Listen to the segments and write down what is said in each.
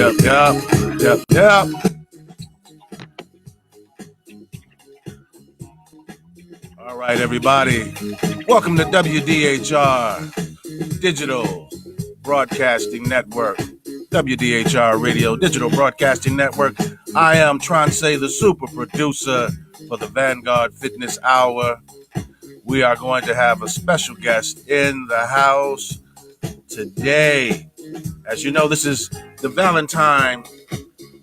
Yep. All right, everybody. Welcome to WDHR Digital Broadcasting Network. WDHR Radio Digital Broadcasting Network. I am Tronce, the super producer for the Vanguard Fitness Hour. We are going to have a special guest in the house today. As you know, this is the Valentine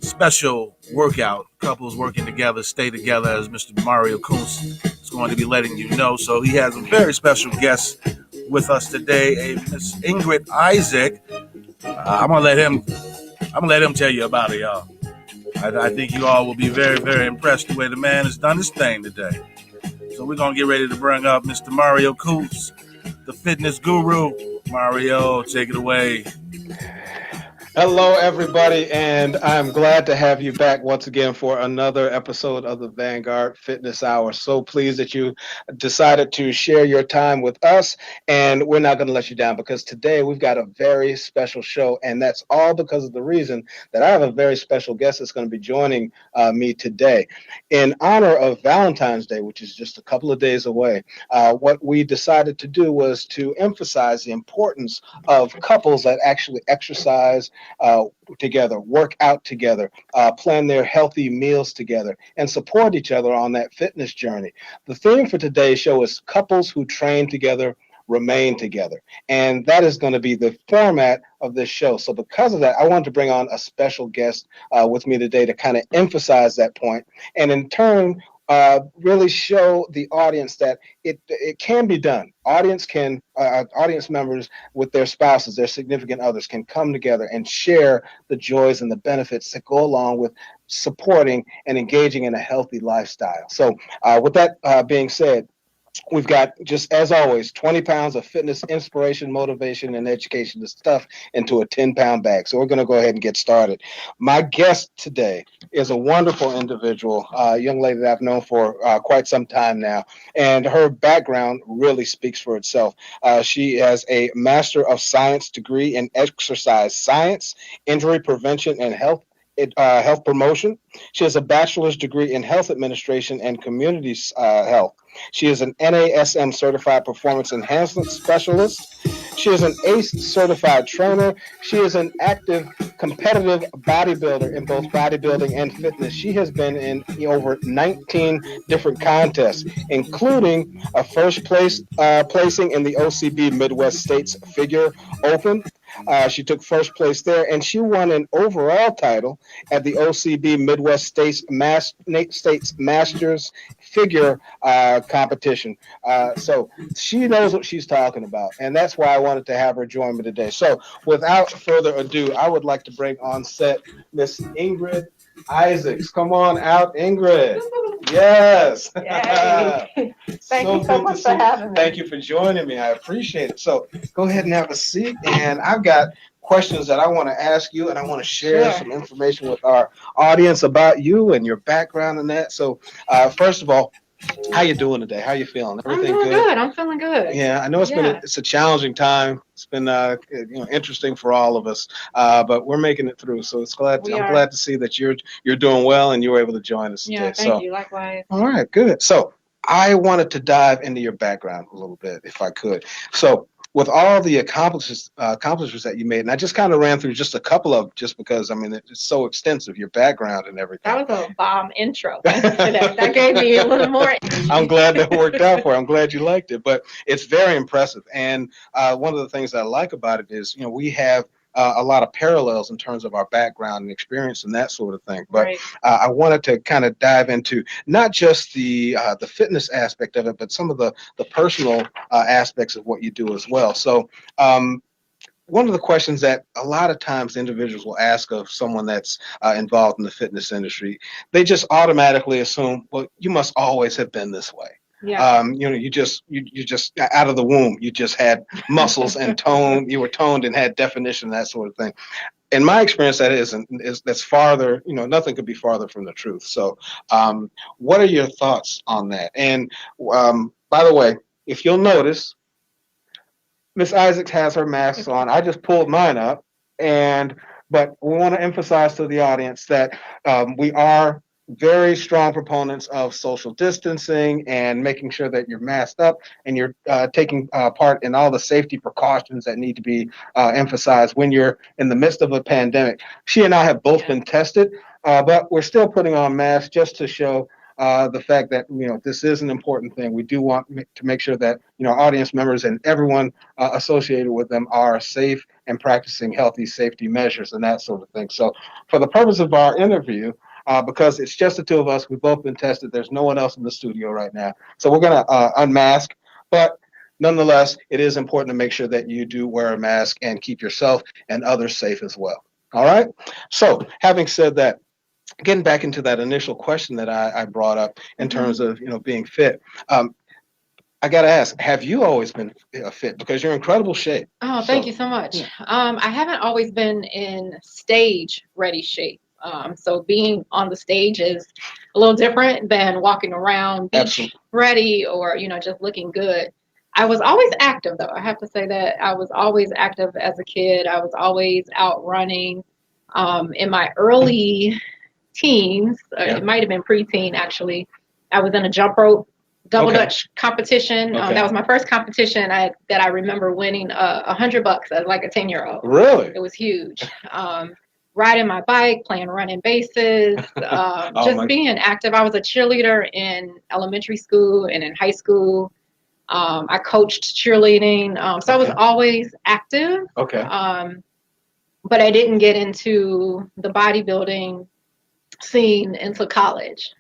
special workout. Couples working together, stay together, as Mr. Mario Kuntz is going to be letting you know. So he has a very special guest with us today, a Miss Ingrid Isaacs. I'm gonna let him tell you about it, y'all. I think you all will be very, very impressed the way the man has done his thing today. So we're gonna get ready to bring up Mr. Mario Kuntz, the fitness guru. Mario, take it away. Hello, everybody, and I'm glad to have you back once again for another episode of the Vanguard Fitness Hour. So pleased that you decided to share your time with us, and we're not going to let you down because today we've got a very special show, and that's all because of the reason that I have a very special guest that's going to be joining me today. In honor of Valentine's Day, which is just a couple of days away, what we decided to do was to emphasize the importance of couples that actually exercise together, work out together, plan their healthy meals together, and support each other on that fitness journey. The theme for today's show is couples who train together remain together. And that is going to be the format of this show. So because of that, I wanted to bring on a special guest with me today to kind of emphasize that point, and in turn, really show the audience that it can be done. Audience members with their spouses, their significant others, can come together and share the joys and the benefits that go along with supporting and engaging in a healthy lifestyle. So with that being said, we've got, just as always, 20 pounds of fitness, inspiration, motivation, and education to stuff into a 10-pound bag. So we're going to go ahead and get started. My guest today is a wonderful individual, a young lady that I've known for quite some time now, and her background really speaks for itself. She has a Master of Science degree in Exercise Science, Injury Prevention, and Health Promotion. She has a bachelor's degree in health administration and community health. She is an NASM certified performance enhancement specialist. She is an ACE certified trainer. She is an active competitive bodybuilder in both bodybuilding and fitness. She has been in over 19 different contests, including a first placing in the OCB Midwest States Figure Open. She took first place there, and she won an overall title at the OCB Midwest States Masters Figure competition. So she knows what she's talking about, and that's why I wanted to have her join me today. So without further ado, I would like to bring on set Miss Ingrid Isaacs. Come on out, Ingrid. Yes. Yay. Thank you so much for having me. Thank you for joining me. I appreciate it. So go ahead and have a seat. And I've got questions that I want to ask you, and I want to share some information with our audience about you and your background and that. So first of all, how you doing today? How you feeling? Everything good? I'm feeling good. Yeah, I know it's a challenging time. It's been interesting for all of us, but we're making it through. So I'm glad to see that you're doing well and you were able to join us today. Yeah, thank you. Likewise. All right, good. So I wanted to dive into your background a little bit, if I could. So with all the accomplishments that you made, and I just kind of ran through just a couple of, just because, I mean, it's so extensive, your background and everything. That was a bomb intro. That gave me a little more. I'm glad that worked out for you. I'm glad you liked it, but it's very impressive. And one of the things that I like about it is, we have a lot of parallels in terms of our background and experience and that sort of thing. But right. I wanted to kind of dive into not just the fitness aspect of it, but some of the personal aspects of what you do as well. So one of the questions that a lot of times individuals will ask of someone that's involved in the fitness industry, they just automatically assume, well, you must always have been this way. Yeah. You just out of the womb, you just had muscles and tone. You were toned and had definition, that sort of thing. In my experience, that's farther. Nothing could be farther from the truth. So, what are your thoughts on that? And by the way, if you'll notice, Miss Isaacs has her mask on. I just pulled mine up, and But we want to emphasize to the audience that we are very strong proponents of social distancing and making sure that you're masked up and you're taking part in all the safety precautions that need to be emphasized when you're in the midst of a pandemic. She and I have both been tested, but we're still putting on masks just to show the fact that, this is an important thing. We do want to make sure that, audience members and everyone associated with them are safe and practicing healthy safety measures and that sort of thing. So for the purpose of our interview, because it's just the two of us, we've both been tested. There's no one else in the studio right now. So we're going to unmask. But nonetheless, it is important to make sure that you do wear a mask and keep yourself and others safe as well. All right. So having said that, getting back into that initial question that I brought up in terms of, being fit. I got to ask, have you always been fit? Because you're in incredible shape. Oh, thank you so much. Yeah. I haven't always been in stage ready shape. So being on the stage is a little different than walking around beach ready or, just looking good. I was always active, though. I have to say that I was always active as a kid. I was always out running. In my early teens, it might have been preteen, actually, I was in a jump rope double Dutch competition. That was my first competition that I remember winning $100 as like a 10-year-old. Really? It was huge. Riding my bike, playing running bases, being active. I was a cheerleader in elementary school and in high school. I coached cheerleading. So I was always active. Okay. But I didn't get into the bodybuilding scene until college.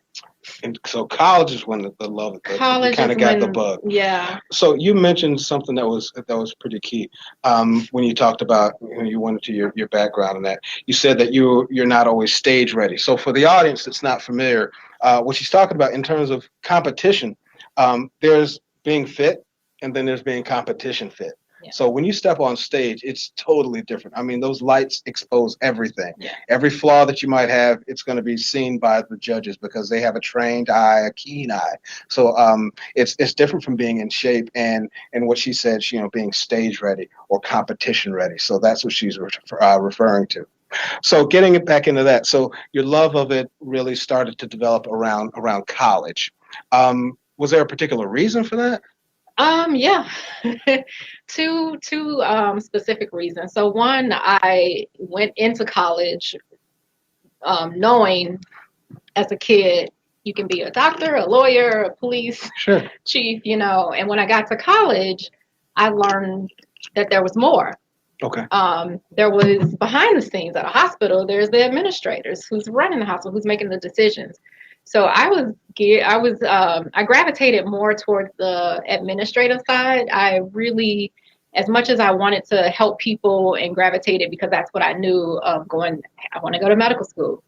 And so college is when the love, you kind of got the bug. Yeah. So you mentioned something that was pretty key when you talked about when you went into your background and that you said that you're not always stage ready. So for the audience that's not familiar, what she's talking about in terms of competition, there's being fit and then there's being competition fit. Yeah. So when you step on stage, it's totally different. I mean, those lights expose everything. Yeah. Every flaw that you might have, it's going to be seen by the judges because they have a trained eye, a keen eye. So it's different from being in shape and what she said, being stage ready or competition ready. So that's what she's referring to. So getting it back into that. So your love of it really started to develop around college. Was there a particular reason for that? Yeah, two specific reasons. So one, I went into college knowing as a kid you can be a doctor, a lawyer, a police chief, and when I got to college, I learned that there was more. Okay. There was behind the scenes at a hospital, there's the administrators who's running the hospital, who's making the decisions. So I gravitated more towards the administrative side. I really, as much as I wanted to help people and gravitated because that's what I knew of going, I want to go to medical school.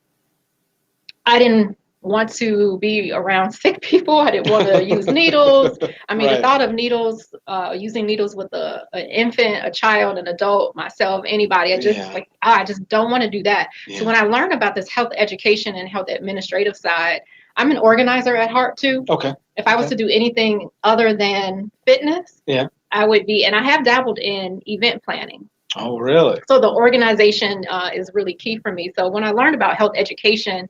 I didn't want to be around sick people. I didn't want to use needles. I mean, the thought of needles, using needles with an infant, a child, an adult, myself, anybody, I just don't want to do that. Yeah. So when I learned about this health education and health administrative side, I'm an organizer at heart too. Okay. If I was to do anything other than fitness, I would be, and I have dabbled in event planning. Oh, really? So the organization is really key for me. So when I learned about health education,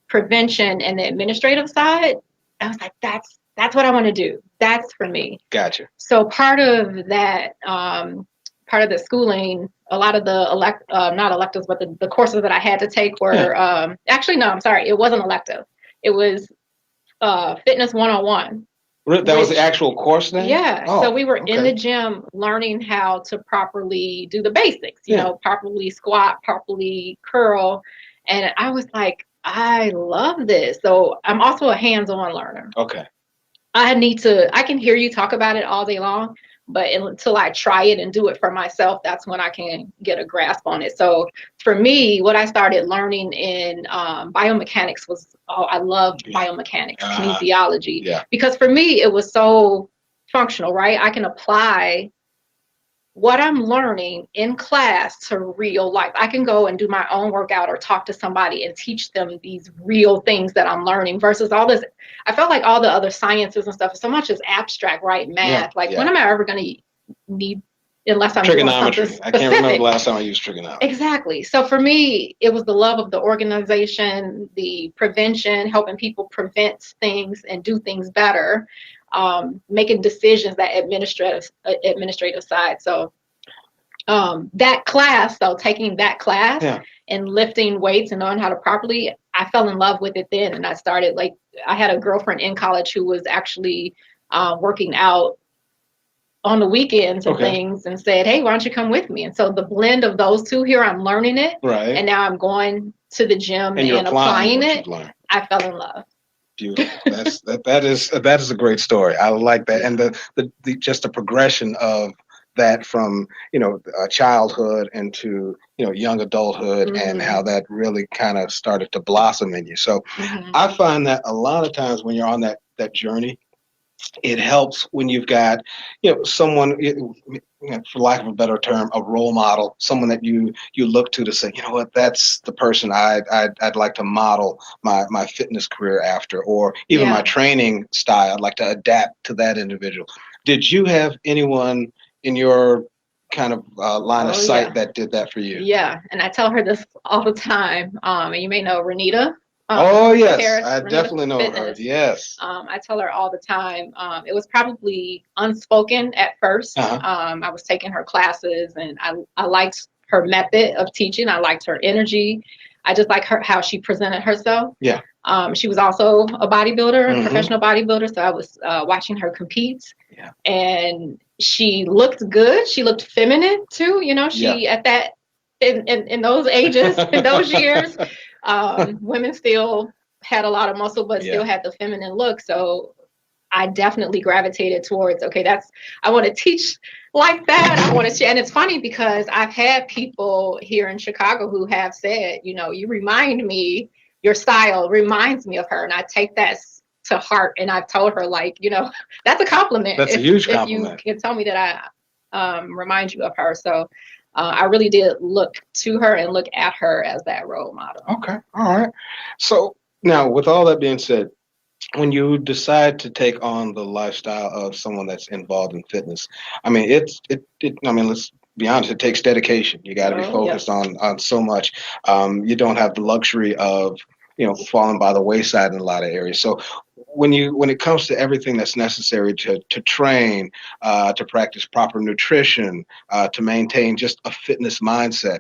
prevention, and the administrative side, I was like, that's what I want to do. That's for me. Gotcha. So part of that, part of the schooling, a lot of the not electives, but the courses that I had to take were actually, no, I'm sorry, it wasn't elective. It was Fitness 101. That was the actual course then? Yeah. Oh, so we were in the gym learning how to properly do the basics, you know, properly squat, properly curl. And I was like, I love this. So I'm also a hands-on learner. Okay. I can hear you talk about it all day long, but until I try it and do it for myself, that's when I can get a grasp on it. So for me, what I started learning in biomechanics was, I loved biomechanics, kinesiology, because for me, it was so functional, right? I can apply what I'm learning in class to real life. I can go and do my own workout or talk to somebody and teach them these real things that I'm learning versus all this. I felt like all the other sciences and stuff, so much is abstract, right? Math. When am I ever going to need unless I'm doing something trigonometry. specific. I can't remember the last time I used trigonometry. Exactly. So for me, it was the love of the organization, the prevention, helping people prevent things and do things better, making decisions, that administrative side. So that class, so taking that class and lifting weights and knowing how to properly, I fell in love with it then. And I started, like, I had a girlfriend in college who was actually working out on the weekends and things, and said, hey, why don't you come with me? And so the blend of those two, here I'm learning it, and now I'm going to the gym and applying it. I fell in love. Beautiful. That is a great story. I like that. And the just the progression of that from, childhood into, young adulthood, and how that really kind of started to blossom in you. So I find that a lot of times when you're on that journey, it helps when you've got, someone, for lack of a better term, a role model, someone that you look to say, you know what, that's the person I'd like to model my fitness career after, or even my training style. I'd like to adapt to that individual. Did you have anyone in your kind of line of sight that did that for you? Yeah, and I tell her this all the time. And you may know Renita. Yes, Paris, I definitely know Fitness. her. Yes. I tell her all the time. It was probably unspoken at first. I was taking her classes, and I liked her method of teaching. I liked her energy. I just like how she presented herself. Yeah. She was also a bodybuilder, professional bodybuilder. So I was watching her compete. Yeah. And she looked good. She looked feminine too. She at that in those ages, in those years. Women still had a lot of muscle, but still had the feminine look. So I definitely gravitated towards, I want to teach like that. I want to, and it's funny because I've had people here in Chicago who have said, you remind me, your style reminds me of her. And I take that to heart. And I've told her, that's a compliment. That's a huge compliment. If you can tell me that I remind you of her. So I really did look to her and look at her as that role model. Okay. All right. So now, with all that being said, when you decide to take on the lifestyle of someone that's involved in fitness, I mean, let's be honest, it takes dedication. You got to be focused on so much. You don't have the luxury of, falling by the wayside in a lot of areas. So when it comes to everything that's necessary to train, to practice proper nutrition, to maintain just a fitness mindset,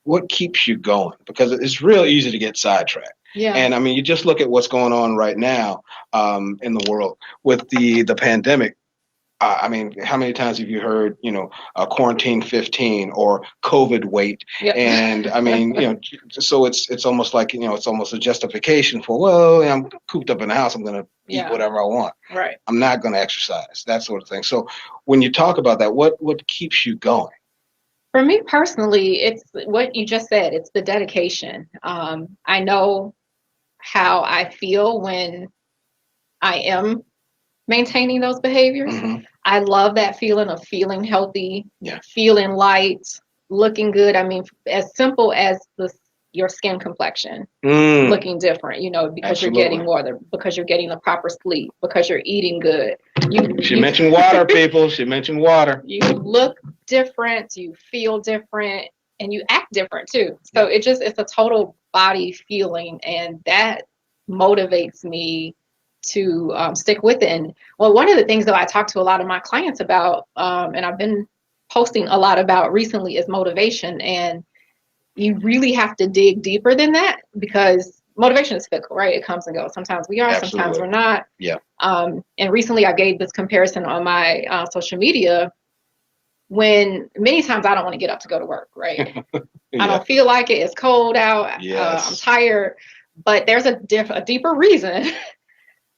what keeps you going? Because it's real easy to get sidetracked. Yeah. And I mean, you just look at what's going on right now in the world with the pandemic. I mean, how many times have you heard, quarantine 15 or COVID weight? Yep. And I mean, so it's almost like, it's almost a justification for, well, I'm cooped up in the house. I'm going to eat whatever I want. Right. I'm not going to exercise, that sort of thing. So when you talk about that, what keeps you going? For me personally, it's what you just said. It's the dedication. I know how I feel when I am maintaining those behaviors. I love that feeling of feeling healthy, feeling light, looking good. I mean, as simple as your skin complexion looking different, because you're getting water, because you're getting the proper sleep, because you're eating good. She mentioned water, people. She mentioned water. You look different, you feel different, and you act different too. So it's a total body feeling, and that motivates me to stick with it. And well, one of the things that I talk to a lot of my clients about, and I've been posting a lot about recently, is motivation. And you really have to dig deeper than that, because motivation is fickle, right? It comes and goes. Sometimes we are, sometimes we're not. Yeah. And recently I gave this comparison on my social media, when many times I don't want to get up to go to work, right? I don't feel like it. It's cold out. I'm tired. But there's a deeper reason.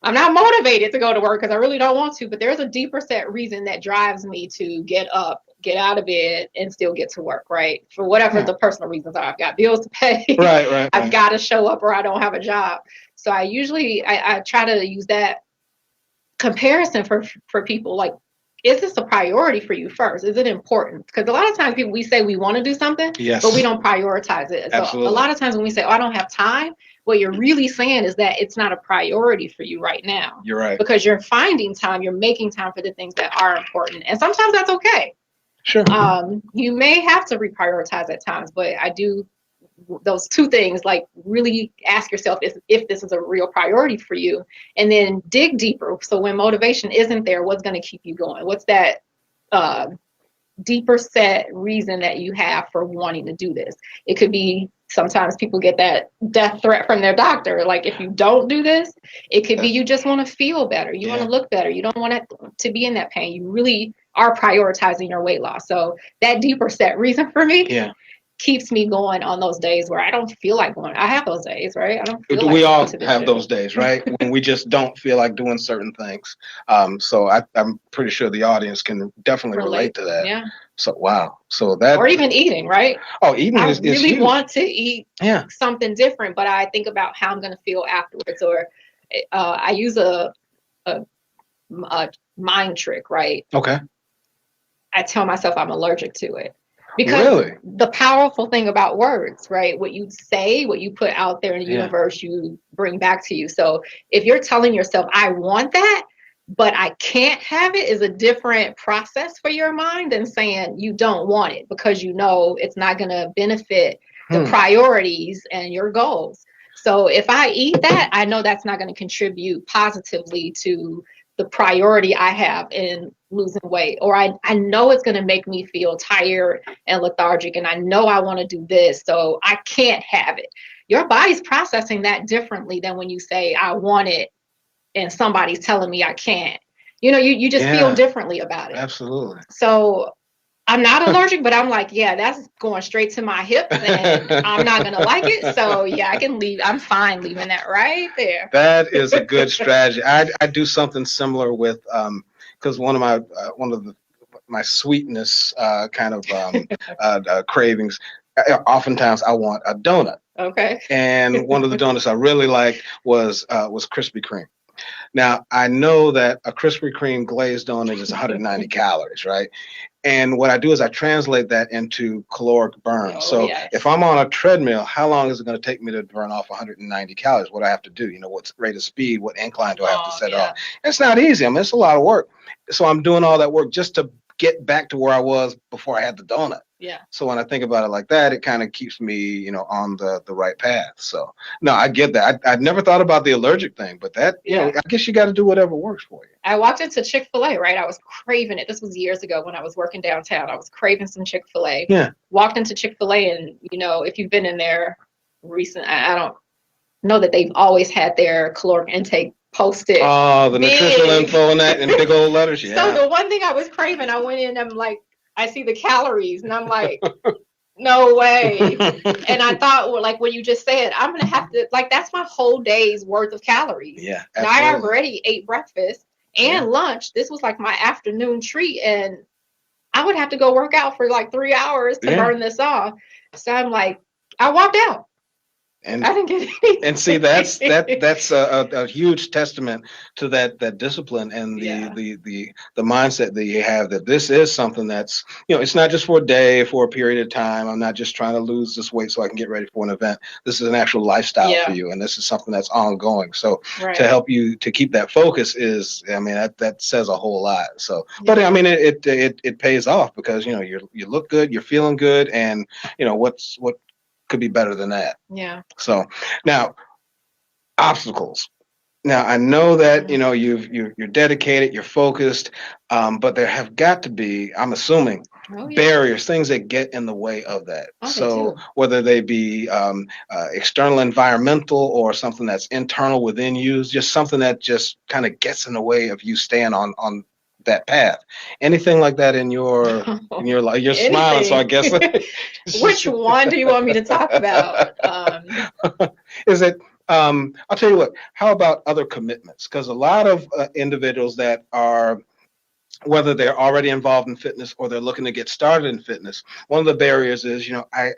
I'm not motivated to go to work because I really don't want to, but there's a deeper set reason that drives me to get up, get out of bed, and still get to work, right? For whatever the personal reasons are. I've got bills to pay. Right. I've got to show up or I don't have a job. So I try to use that comparison for people. Like, is this a priority for you first? Is it important? Because a lot of times we say we want to do something, but we don't prioritize it. So a lot of times when we say, I don't have time, what you're really saying is that it's not a priority for you right now. You're right. Because you're finding time, you're making time for the things that are important. And sometimes that's okay. Sure. You may have to reprioritize at times, but I do those two things, like really ask yourself if this is a real priority for you, and then dig deeper. So when motivation isn't there, what's going to keep you going? What's that deeper set reason that you have for wanting to do this? It could be, sometimes people get that death threat from their doctor. Like, if you don't do this, it could be you just want to feel better. You want to look better. You don't want to be in that pain. You really are prioritizing your weight loss. So that deeper set reason for me keeps me going on those days where I don't feel like going. I have those days, right? I don't feel like we all going to the have gym. those days, right? When we just don't feel like doing certain things. So I'm pretty sure the audience can definitely relate to that. Yeah. So wow. So that, or even eating, right? Oh, eating is really huge. Want to eat something different, but I think about how I'm going to feel afterwards. Or I use a mind trick, right? Okay. I tell myself I'm allergic to it. Because the powerful thing about words, right? What you say, what you put out there in the universe, you bring back to you. So if you're telling yourself, I want that, but I can't have it, is a different process for your mind than saying you don't want it because you know it's not going to benefit the priorities and your goals. So if I eat that, I know that's not going to contribute positively to the priority I have in losing weight, or I know it's going to make me feel tired and lethargic, and I know I want to do this, so I can't have it. Your body's processing that differently than when you say, I want it, and somebody's telling me I can't. You just feel differently about it. Absolutely. So I'm not allergic, but I'm like, that's going straight to my hip, and I'm not going to like it. So I can leave. I'm fine leaving that right there. That is a good strategy. I do something similar with, because one of my sweetness kind of cravings, oftentimes I want a donut. Okay. And one of the donuts I really liked was Krispy Kreme. Now, I know that a Krispy Kreme glazed donut is 190 calories, right? And what I do is I translate that into caloric burn. If I'm on a treadmill, how long is it going to take me to burn off 190 calories? What do I have to do? What rate of speed, what incline do I have to set off? It's not easy. I mean, it's a lot of work. So I'm doing all that work just to get back to where I was before I had the donut. Yeah. So when I think about it like that, it kind of keeps me, on the right path. So no, I get that. I'd never thought about the allergic thing, but that, I guess you got to do whatever works for you. I walked into Chick-fil-A, right? I was craving it. This was years ago when I was working downtown. I was craving some Chick-fil-A. Yeah. Walked into Chick-fil-A, and if you've been in there recent, I don't know that they've always had their caloric intake posted. Oh, the nutritional info and that in big old letters. Yeah. So the one thing I was craving, I went in, I'm like, I see the calories, and I'm like, no way. And I thought, well, like what you just said, I'm going to have to, like, that's my whole day's worth of calories. Yeah. Now I already ate breakfast and lunch. This was like my afternoon treat, and I would have to go work out for like 3 hours to burn this off. So I'm like, I walked out. And I didn't get anything. And see, that's a huge testament to that discipline and the mindset that you have, that this is something that's, it's not just for a day, for a period of time. I'm not just trying to lose this weight so I can get ready for an event. This is an actual lifestyle for you, and this is something that's ongoing. So to help you to keep that focus is, I mean, that says a whole lot. So, but I mean, it pays off because you look good, you're feeling good, and what could be better than that. Yeah. So now, obstacles. Now I know that you're dedicated, you're focused, but there have got to be, I'm assuming, barriers, things that get in the way of that. So whether they be external environmental or something that's internal within you, just something that just kind of gets in the way of you staying on that path. Anything like that in your life? You're smiling, so I guess. Which one do you want me to talk about? Is it? I'll tell you what. How about other commitments? Because a lot of individuals that are, whether they're already involved in fitness or they're looking to get started in fitness, one of the barriers is, I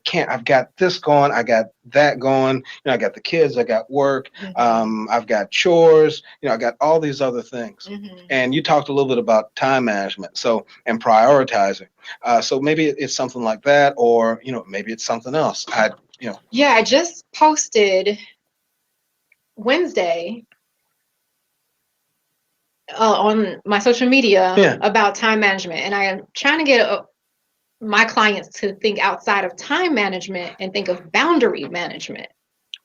can't, I've got this going, I got that going, I got the kids, I got work, I've got chores, I got all these other things. And you talked a little bit about time management, and prioritizing. So maybe it's something like that, or, maybe it's something else. Yeah, I just posted Wednesday on my social media Yeah. about time management, and I am trying to get my clients to think outside of time management and think of boundary management.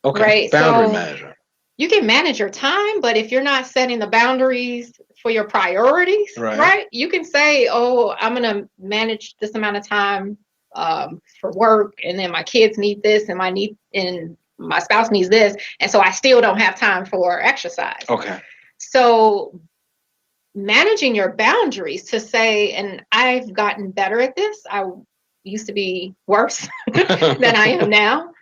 Okay. Right. Boundary So management. you can manage your time, but if you're not setting the boundaries for your priorities, right? You can say, oh, I'm going to manage this amount of time for work, and then my kids need this, and my spouse needs this, and so I still don't have time for exercise. Okay. So managing your boundaries to say, and I've gotten better at this. I used to be worse than I am now.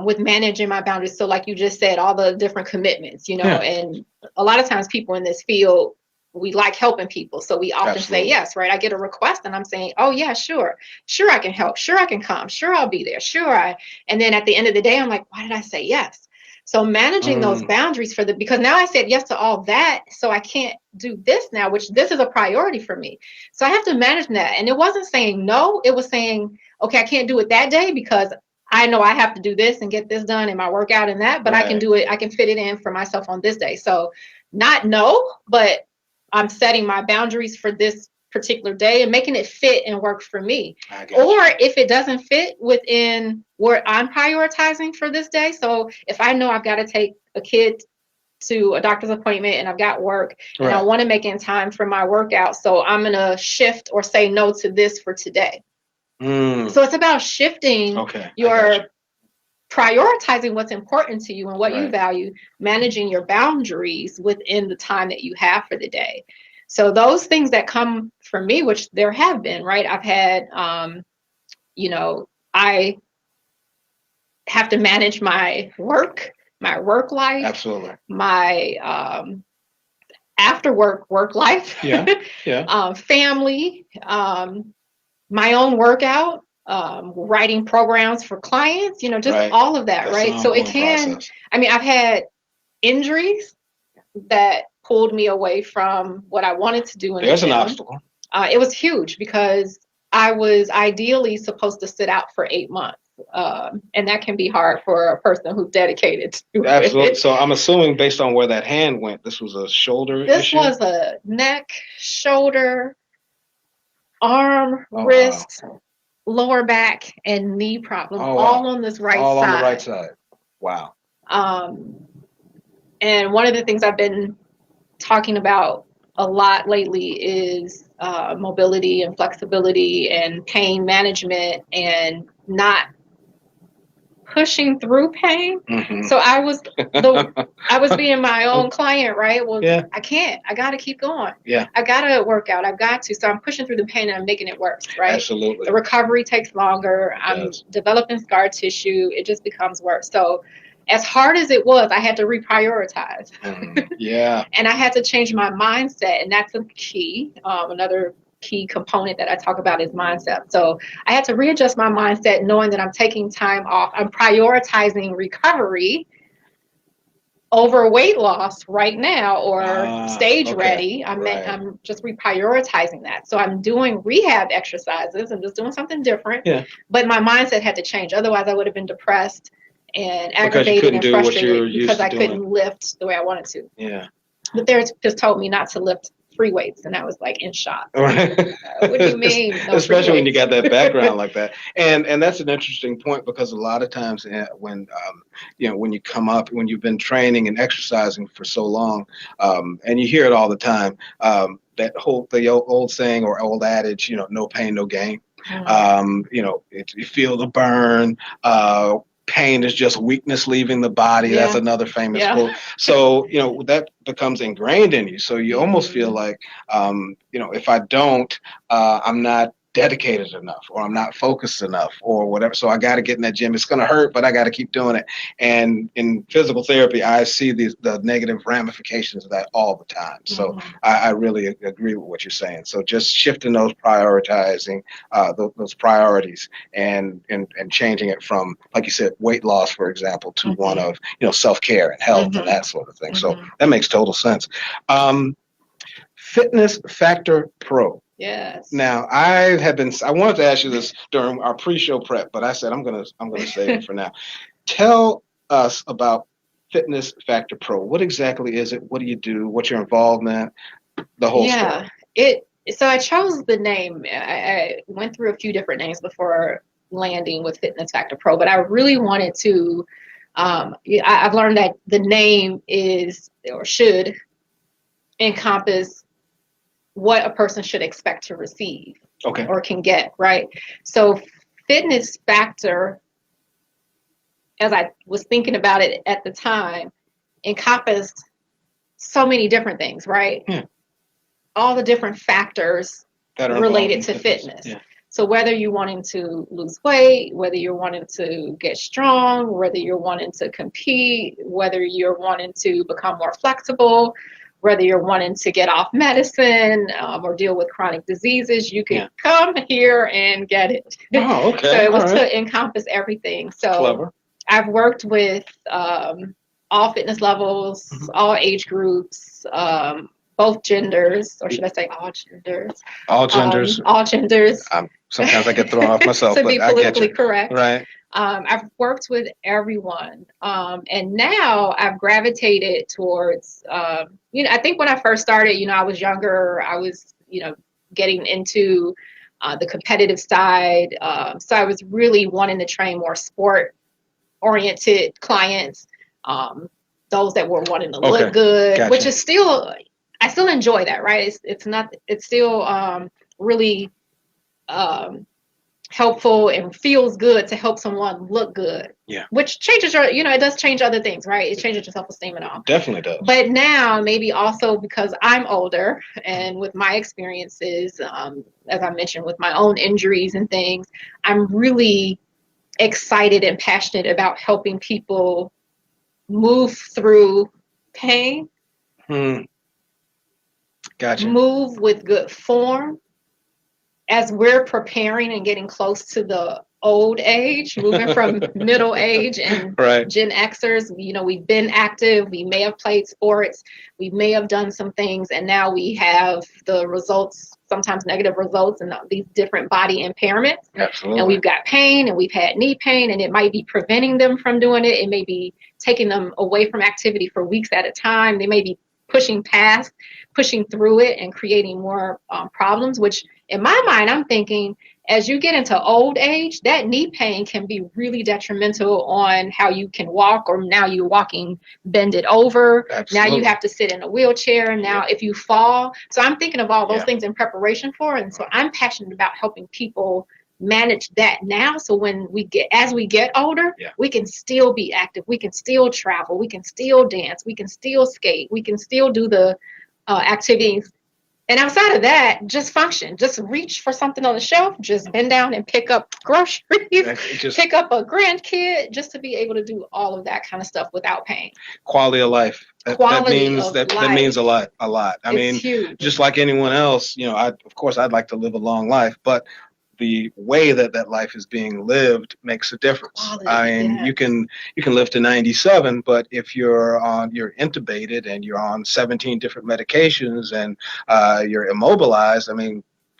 With managing my boundaries. So like you just said, all the different commitments, and a lot of times people in this field, we like helping people. So we often say yes, right? I get a request and I'm saying, oh yeah, sure I can help. Sure I can come. Sure I'll be there. And then at the end of the day, I'm like, why did I say yes? So managing those boundaries because now I said yes to all that. So I can't do this now, which this is a priority for me. So I have to manage that. And it wasn't saying no, it was saying, okay, I can't do it that day because I know I have to do this and get this done in my workout and that, but I can do it. I can fit it in for myself on this day. So not no, but I'm setting my boundaries for this particular day and making it fit and work for me. Or if it doesn't fit within what I'm prioritizing for this day. So if I know I've got to take a kid to a doctor's appointment and I've got work and I want to make it in time for my workout. So I'm going to shift or say no to this for today. So it's about shifting your prioritizing what's important to you and what you value, managing your boundaries within the time that you have for the day. So those things that come from me, which there have been, right? I've had, I have to manage my work life. Absolutely. My after work life. Family. My own workout, writing programs for clients, just all of that, right? So it can, I've had injuries that pulled me away from what I wanted to do. There's an obstacle. It was huge because I was ideally supposed to sit out for 8 months. And that can be hard for a person who's dedicated to Absolutely. it. So I'm assuming based on where that hand went, this was a shoulder issue? This was a neck, shoulder, arm, wrist, lower back, and knee problem, all on this right side. All on the right side. Wow. And one of the things I've been talking about a lot lately is mobility and flexibility and pain management and not pushing through pain. So I was being my own client, right? Well, I can't. I got to keep going. I got to work out. I've got to. So I'm pushing through the pain and I'm making it worse, right? Absolutely. The recovery takes longer. I'm developing scar tissue. It just becomes worse. So as hard as it was, I had to reprioritize. And I had to change my mindset. And that's a key. Another key component that I talk about is mindset. So I had to readjust my mindset, knowing that I'm taking time off. I'm prioritizing recovery over weight loss right now, or stage ready. I'm just reprioritizing that. So I'm doing rehab exercises. I'm just doing something different. But my mindset had to change. Otherwise, I would have been depressed and aggravated and frustrated because I couldn't lift the way I wanted to. But they just told me not to lift free weights, and I was like in shock. What do you mean? No, especially when you got that background like that. And that's an interesting point, because a lot of times when you come up, when you've been training and exercising for so long, and you hear it all the time, the old saying or old adage, no pain, no gain. You feel the burn. Pain is just weakness leaving the body. That's another famous quote. So, that becomes ingrained in you. So you almost feel like, if I don't, I'm not dedicated enough, or I'm not focused enough, or whatever. So I got to get in that gym. It's going to hurt, but I got to keep doing it. And in physical therapy, I see the negative ramifications of that all the time. So I really agree with what you're saying. So just shifting those prioritizing, those priorities, and changing it from, like you said, weight loss, for example, to one of, self-care and health and that sort of thing. So that makes total sense. Fitness Factor Pro. Yes. Now, I wanted to ask you this during our pre-show prep, but I said I'm gonna save it for now. Tell us about Fitness Factor Pro. What exactly is it? What do you do? What's your involvement? the whole story? So I chose the name. I went through a few different names before landing with Fitness Factor Pro, but I really wanted to. I've learned that the name is or should encompass what a person should expect to receive or can get, right? So Fitness Factor, as I was thinking about it at the time, encompassed so many different things, right? All the different factors that are related to fitness. Yeah. So whether you're wanting to lose weight, whether you're wanting to get strong, whether you're wanting to compete, whether you're wanting to become more flexible, whether you're wanting to get off medicine or deal with chronic diseases, you can come here and get it. Oh, okay. So it was to encompass everything. So clever. I've worked with all fitness levels, all age groups, both genders, or should I say all genders? All genders. All genders. Sometimes I get thrown off myself, to but be I get politically you. correct. Right. I've worked with everyone, and now I've gravitated towards. I think when I first started, I was younger. I was, getting into the competitive side. So I was really wanting to train more sport-oriented clients. Those that were wanting to look good, which is still. I still enjoy that, right? It's still really helpful and feels good to help someone look good. Yeah. Which changes it does change other things, right? It changes your self-esteem and all. Definitely does. But now maybe also because I'm older and with my experiences, as I mentioned, with my own injuries and things, I'm really excited and passionate about helping people move through pain. Gotcha. Move with good form as we're preparing and getting close to the old age, moving from middle age and Gen Xers. We've been active. We may have played sports. We may have done some things. And now we have the results, sometimes negative results, and these different body impairments. Absolutely. And we've got pain, and we've had knee pain, and it might be preventing them from doing it. It may be taking them away from activity for weeks at a time. They may be pushing through it and creating more problems, which in my mind, I'm thinking as you get into old age, that knee pain can be really detrimental on how you can walk, or now you're walking bended over. Absolutely. Now you have to sit in a wheelchair. Now if you fall. So I'm thinking of all those things in preparation for. And so I'm passionate about helping people manage that now. So as we get older, we can still be active. We can still travel. We can still dance. We can still skate. We can still do the activities. And outside of that, just function. Just reach for something on the shelf. Just bend down and pick up groceries. Pick up a grandkid. Just to be able to do all of that kind of stuff without pain. Quality of life. That means a lot. I mean, huge. Just like anyone else, of course, I'd like to live a long life, but the way that life is being lived makes a difference. You can live to 97, but if you're intubated and you're on 17 different medications and you're immobilized,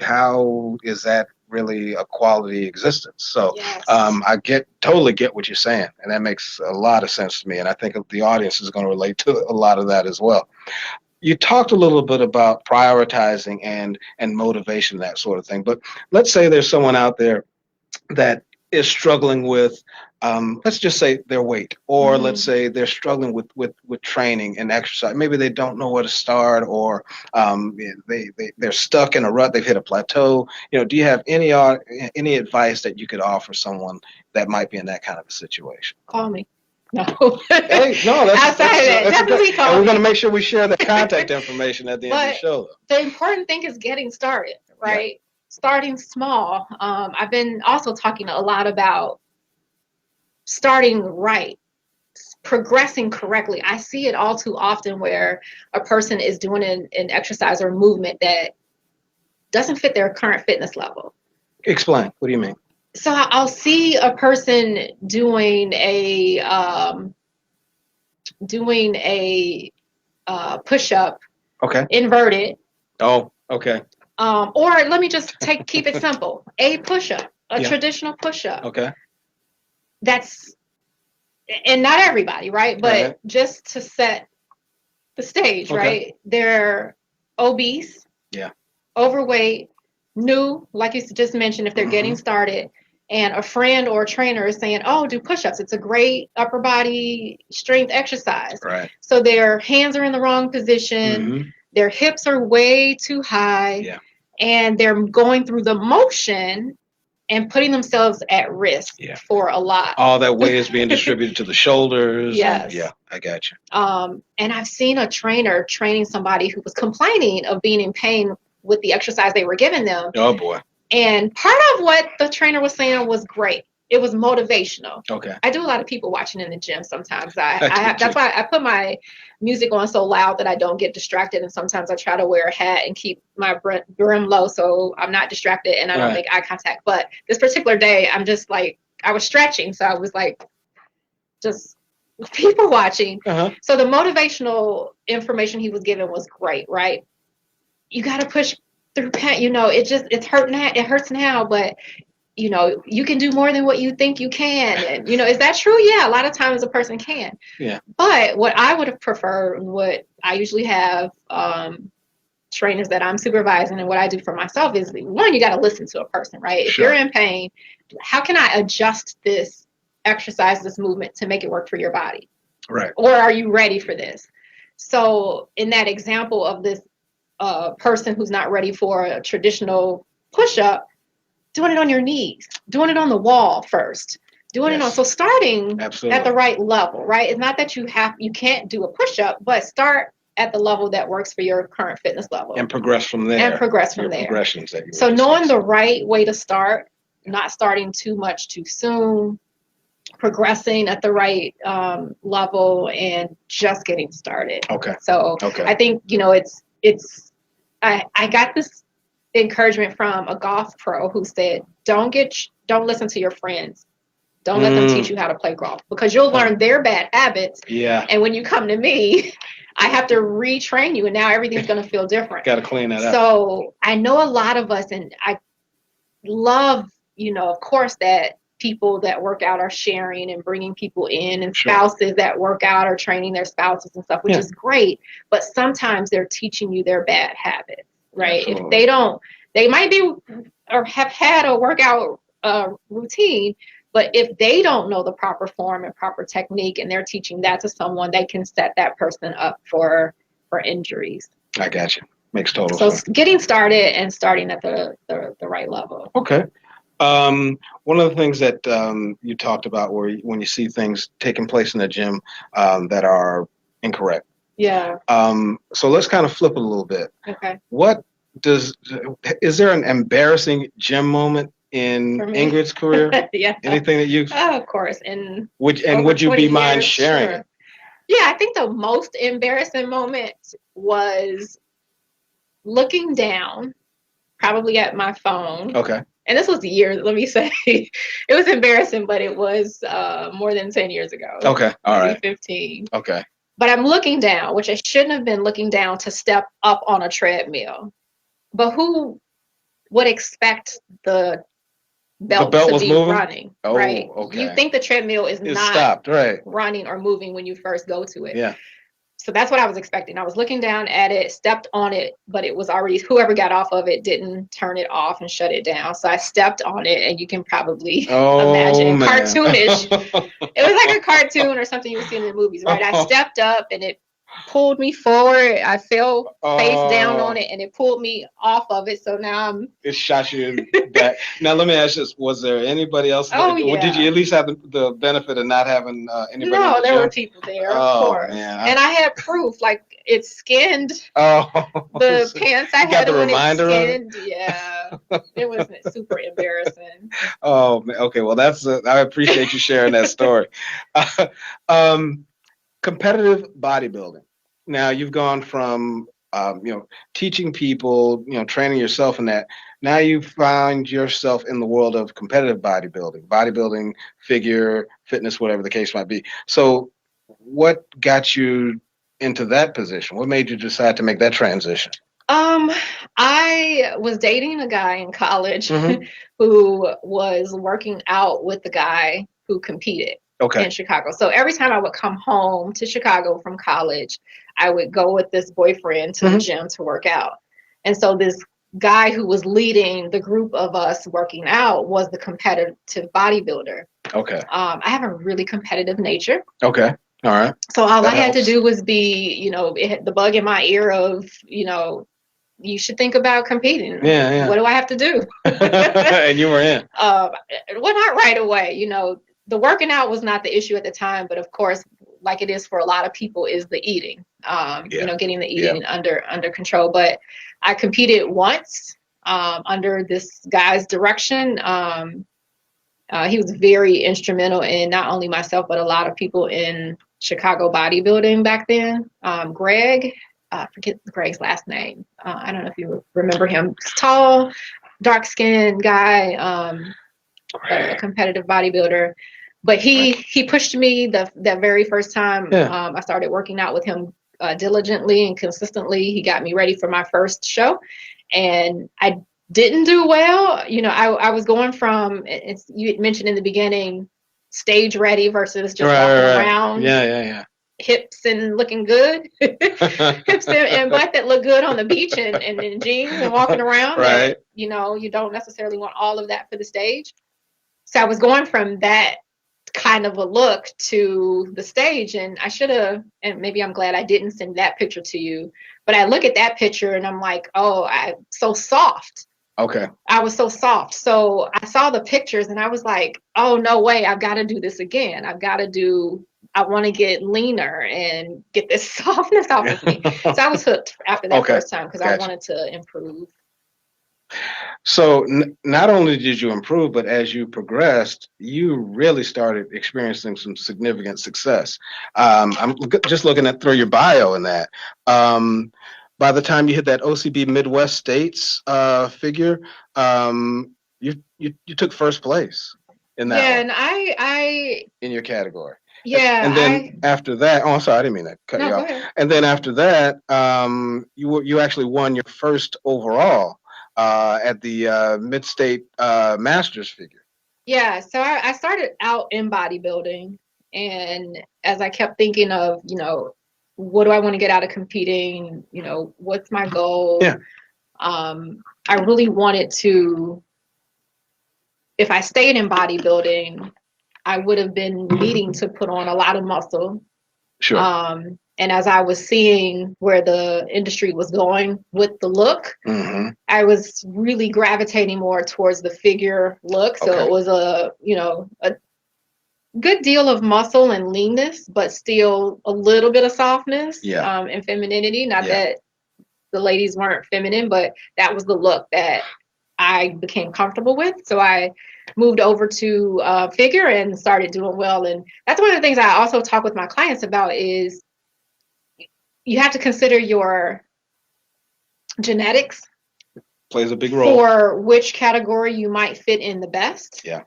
how is that really a quality existence? So I totally get what you're saying, and that makes a lot of sense to me, and I think the audience is going to relate to a lot of that as well. You talked a little bit about prioritizing and motivation, that sort of thing. But let's say there's someone out there that is struggling with, let's just say their weight, or let's say they're struggling with training and exercise. Maybe they don't know where to start, or they're stuck in a rut. They've hit a plateau. Do you have any advice that you could offer someone that might be in that kind of a situation? Call me. No. Hey, no, that's definitely call me. And we're going to make sure we share the contact information at the end of the show. The important thing is getting started, right? Yeah. Starting small. I've been also talking a lot about starting right, progressing correctly. I see it all too often where a person is doing an exercise or movement that doesn't fit their current fitness level. Explain. What do you mean? So I'll see a person doing a push-up, inverted. Oh, okay. Or let me just keep it simple. A push-up, traditional push-up. Okay. And not everybody, right? But just to set the stage, right? They're obese, Yeah. overweight, new, like you just mentioned, if they're getting started, and a friend or a trainer is saying, oh, do push-ups. It's a great upper body strength exercise. Right. So their hands are in the wrong position. Their hips are way too high. Yeah. And they're going through the motion and putting themselves at risk for a lot. All that weight is being distributed to the shoulders. Yes. Yeah, I got you. And I've seen a trainer training somebody who was complaining of being in pain with the exercise they were giving them. Oh, boy. And part of what the trainer was saying was great. It was motivational. Okay. I do a lot of people watching in the gym sometimes. That's why I put my music on so loud that I don't get distracted. And sometimes I try to wear a hat and keep my brim low so I'm not distracted and I don't make eye contact. But this particular day, I'm just like, I was stretching. So I was like, just people watching. So the motivational information he was giving was great, right? You got to push through pain. You know, it hurts now, but you know, you can do more than what you think you can. And, you know, is that true? Yeah, a lot of times a person can. Yeah. But what I would have preferred, what I usually have trainers that I'm supervising and what I do for myself is, one, you got to listen to a person, right? If you're in pain, how can I adjust this exercise, this movement to make it work for your body? Right. Or are you ready for this? So in that example of this person who's not ready for a traditional push-up, doing it on your knees, doing it on the wall first, doing it on, so starting at the right level, right? It's not that you can't do a push-up, but start at the level that works for your current fitness level. And progress from there. Progressions that you so knowing the right way to start, not starting too much too soon, progressing at the right level, and just getting started. Okay. So I think, you know, I got this encouragement from a golf pro who said, don't listen to your friends. Don't let them teach you how to play golf, because you'll learn their bad habits. Yeah. And when you come to me, I have to retrain you, and now everything's going to feel different. Got to clean that up. So I know a lot of us, and I love, you know, of course, that people that work out are sharing and bringing people in, and spouses that work out are training their spouses and stuff, which is great. But sometimes they're teaching you their bad habits. Right. Absolutely. If they might be or have had a workout routine, but if they don't know the proper form and proper technique, and they're teaching that to someone, they can set that person up for injuries. I got you. Makes total sense. So getting started and starting at the right level. Okay. One of the things that you talked about when you see things taking place in the gym that are incorrect. Yeah. So let's kind of flip it a little bit. Okay. Is there an embarrassing gym moment in Ingrid's career? Yeah. Anything that you've? Oh, of course. Would you be mind sharing it? Yeah, I think the most embarrassing moment was looking down, probably at my phone. Okay. And this was years, let me say. It was embarrassing, but it was more than 10 years ago. Okay. All right. 15. Okay. But I'm looking down, which I shouldn't have been looking down to step up on a treadmill. But who would expect the belt to be moving? running, oh, right? Okay. You think the treadmill is not stopped, right? running or moving when you first go to it. Yeah. So that's what I was expecting. I was looking down at it, stepped on it, but it was already, whoever got off of it didn't turn it off and shut it down. So I stepped on it, and you can probably imagine, cartoonish. It was like a cartoon or something you would see in the movies, right? I stepped up, and it pulled me forward. I fell face down on it, and it pulled me off of it. So now it shot you back. Now let me ask this: was there anybody else? Yeah. Or did you at least have the benefit of not having anybody? No, there were people there, of course. Man, and I had proof, like it skinned the pants I had on. It skinned. Yeah, it was super embarrassing. Oh, okay. Well, I appreciate you sharing that story. Competitive bodybuilding. Now you've gone from teaching people, training yourself in that. Now you find yourself in the world of competitive bodybuilding, figure, fitness, whatever the case might be. So what got you into that position? What made you decide to make that transition? I was dating a guy in college who was working out with the guy who competed. in Chicago. So every time I would come home to Chicago from college, I would go with this boyfriend to the gym to work out. And so this guy who was leading the group of us working out was the competitive bodybuilder. Okay. I have a really competitive nature. Okay. All right. So all That I had helps. to do was be, you know, it had the bug in my ear of, you know, you should think about competing. Yeah. What do I have to do? And you were in. Well, not right away. You know, the working out was not the issue at the time, but of course, like it is for a lot of people, is the eating. You know, getting the eating under control. But I competed once under this guy's direction. He was very instrumental in not only myself, but a lot of people in Chicago bodybuilding back then. Greg, I forget Greg's last name. I don't know if you remember him. Tall, dark-skinned guy, a competitive bodybuilder. But he pushed me that very first time I started working out with him diligently and consistently. He got me ready for my first show. And I didn't do well. You know, I was going from, you had mentioned in the beginning, stage ready versus just walking around. Yeah. Hips and looking good. Hips and butt that look good on the beach and in jeans and walking around. Right. And, you know, you don't necessarily want all of that for the stage. So I was going from that kind of a look to the stage, and I should have, and maybe I'm glad I didn't send that picture to you, but I look at that picture and I'm like, oh, I'm so soft. Okay. I was so soft. So I saw the pictures and I was like, oh, no way. I've got to do this again. I want to get leaner and get this softness off of me. So I was hooked after that first time because I wanted to improve. So not only did you improve, but as you progressed, you really started experiencing some significant success. I'm just looking through your bio in that. By the time you hit that OCB Midwest States figure, you took first place in that. Yeah, and I in your category. Yeah. And then after that, I'm sorry, I didn't mean to cut you off. Go ahead. And then after that, you actually won your first overall at the Mid-State Masters figure. Yeah, so I started out in bodybuilding, and as I kept thinking of, you know, what do I want to get out of competing? You know, what's my goal? Yeah. I really wanted to, if I stayed in bodybuilding, I would have been needing to put on a lot of muscle. Sure. And as I was seeing where the industry was going with the look, I was really gravitating more towards the figure look. So it was a good deal of muscle and leanness, but still a little bit of softness and femininity. Not that the ladies weren't feminine, but that was the look that I became comfortable with. So I moved over to figure and started doing well. And that's one of the things I also talk with my clients about is you have to consider your genetics. Plays a big role. For which category you might fit in the best. Yeah.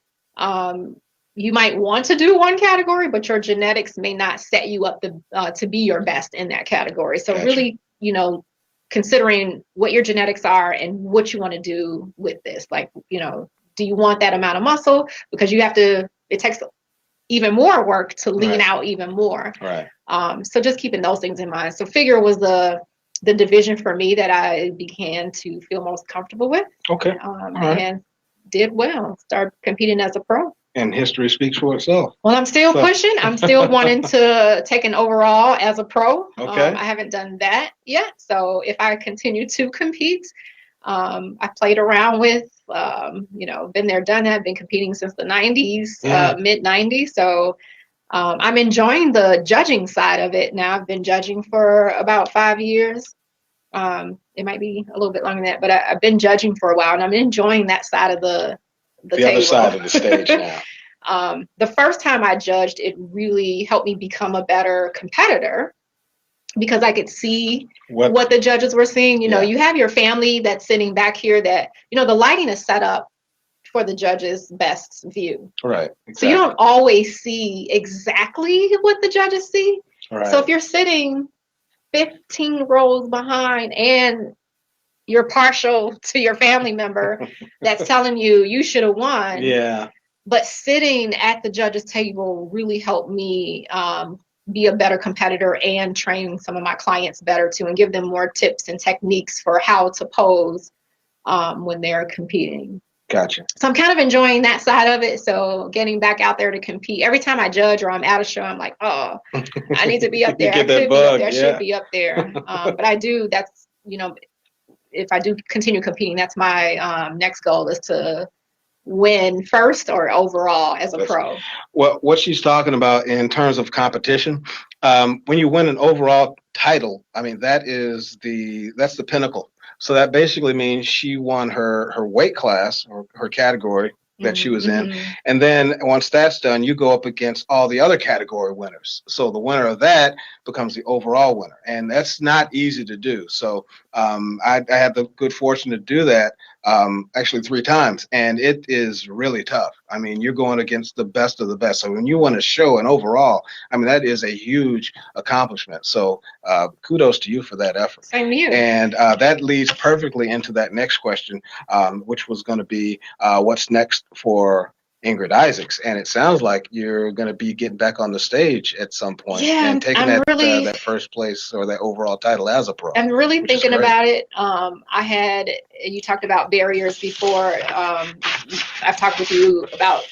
You might want to do one category, but your genetics may not set you up to be your best in that category. So really, you know, considering what your genetics are and what you want to do with this. Like, you know, do you want that amount of muscle? Because it takes even more work to lean out even more. Right. So just keeping those things in mind. So figure was the division for me that I began to feel most comfortable with. Okay. And did well. Started competing as a pro. And history speaks for itself. Well, I'm still pushing. I'm still wanting to take an overall as a pro. Okay. I haven't done that yet. So if I continue to compete, I played around with, been there, done that, been competing since the 90s, mid 90s. So I'm enjoying the judging side of it now. I've been judging for about 5 years. It might be a little bit longer than that, but I've been judging for a while, and I'm enjoying that side of the table. Other side of the stage now. The first time I judged, it really helped me become a better competitor because I could see what the judges were seeing. You know, you have your family that's sitting back here that, you know, the lighting is set up for the judge's best view. Right. Exactly. So you don't always see exactly what the judges see. Right. So if you're sitting 15 rows behind and you're partial to your family member that's telling you should have won, but sitting at the judges table really helped me be a better competitor and train some of my clients better too, and give them more tips and techniques for how to pose when they're competing. Gotcha. So I'm kind of enjoying that side of it. So getting back out there to compete. Every time I judge or I'm at a show, I'm like, oh, I need to be up there. I could be up there. I should be up there. But I do. That's, you know, if I do continue competing, that's my next goal, is to win first or overall as a pro. Well, what she's talking about in terms of competition, when you win an overall title, I mean, that's the pinnacle. So that basically means she won her weight class or her category that she was in. And then once that's done, you go up against all the other category winners. So the winner of that becomes the overall winner. And that's not easy to do. So I had the good fortune to do that actually 3 times. And it is really tough. I mean, you're going against the best of the best. So when you want to show an overall, I mean, that is a huge accomplishment. So kudos to you for that effort. Same to you. And that leads perfectly into that next question, which was going to be what's next for Ingrid Isaacs. And it sounds like you're going to be getting back on the stage at some point and taking that first place or that overall title as a pro. I'm really thinking about it. You talked about barriers before. I've talked with you about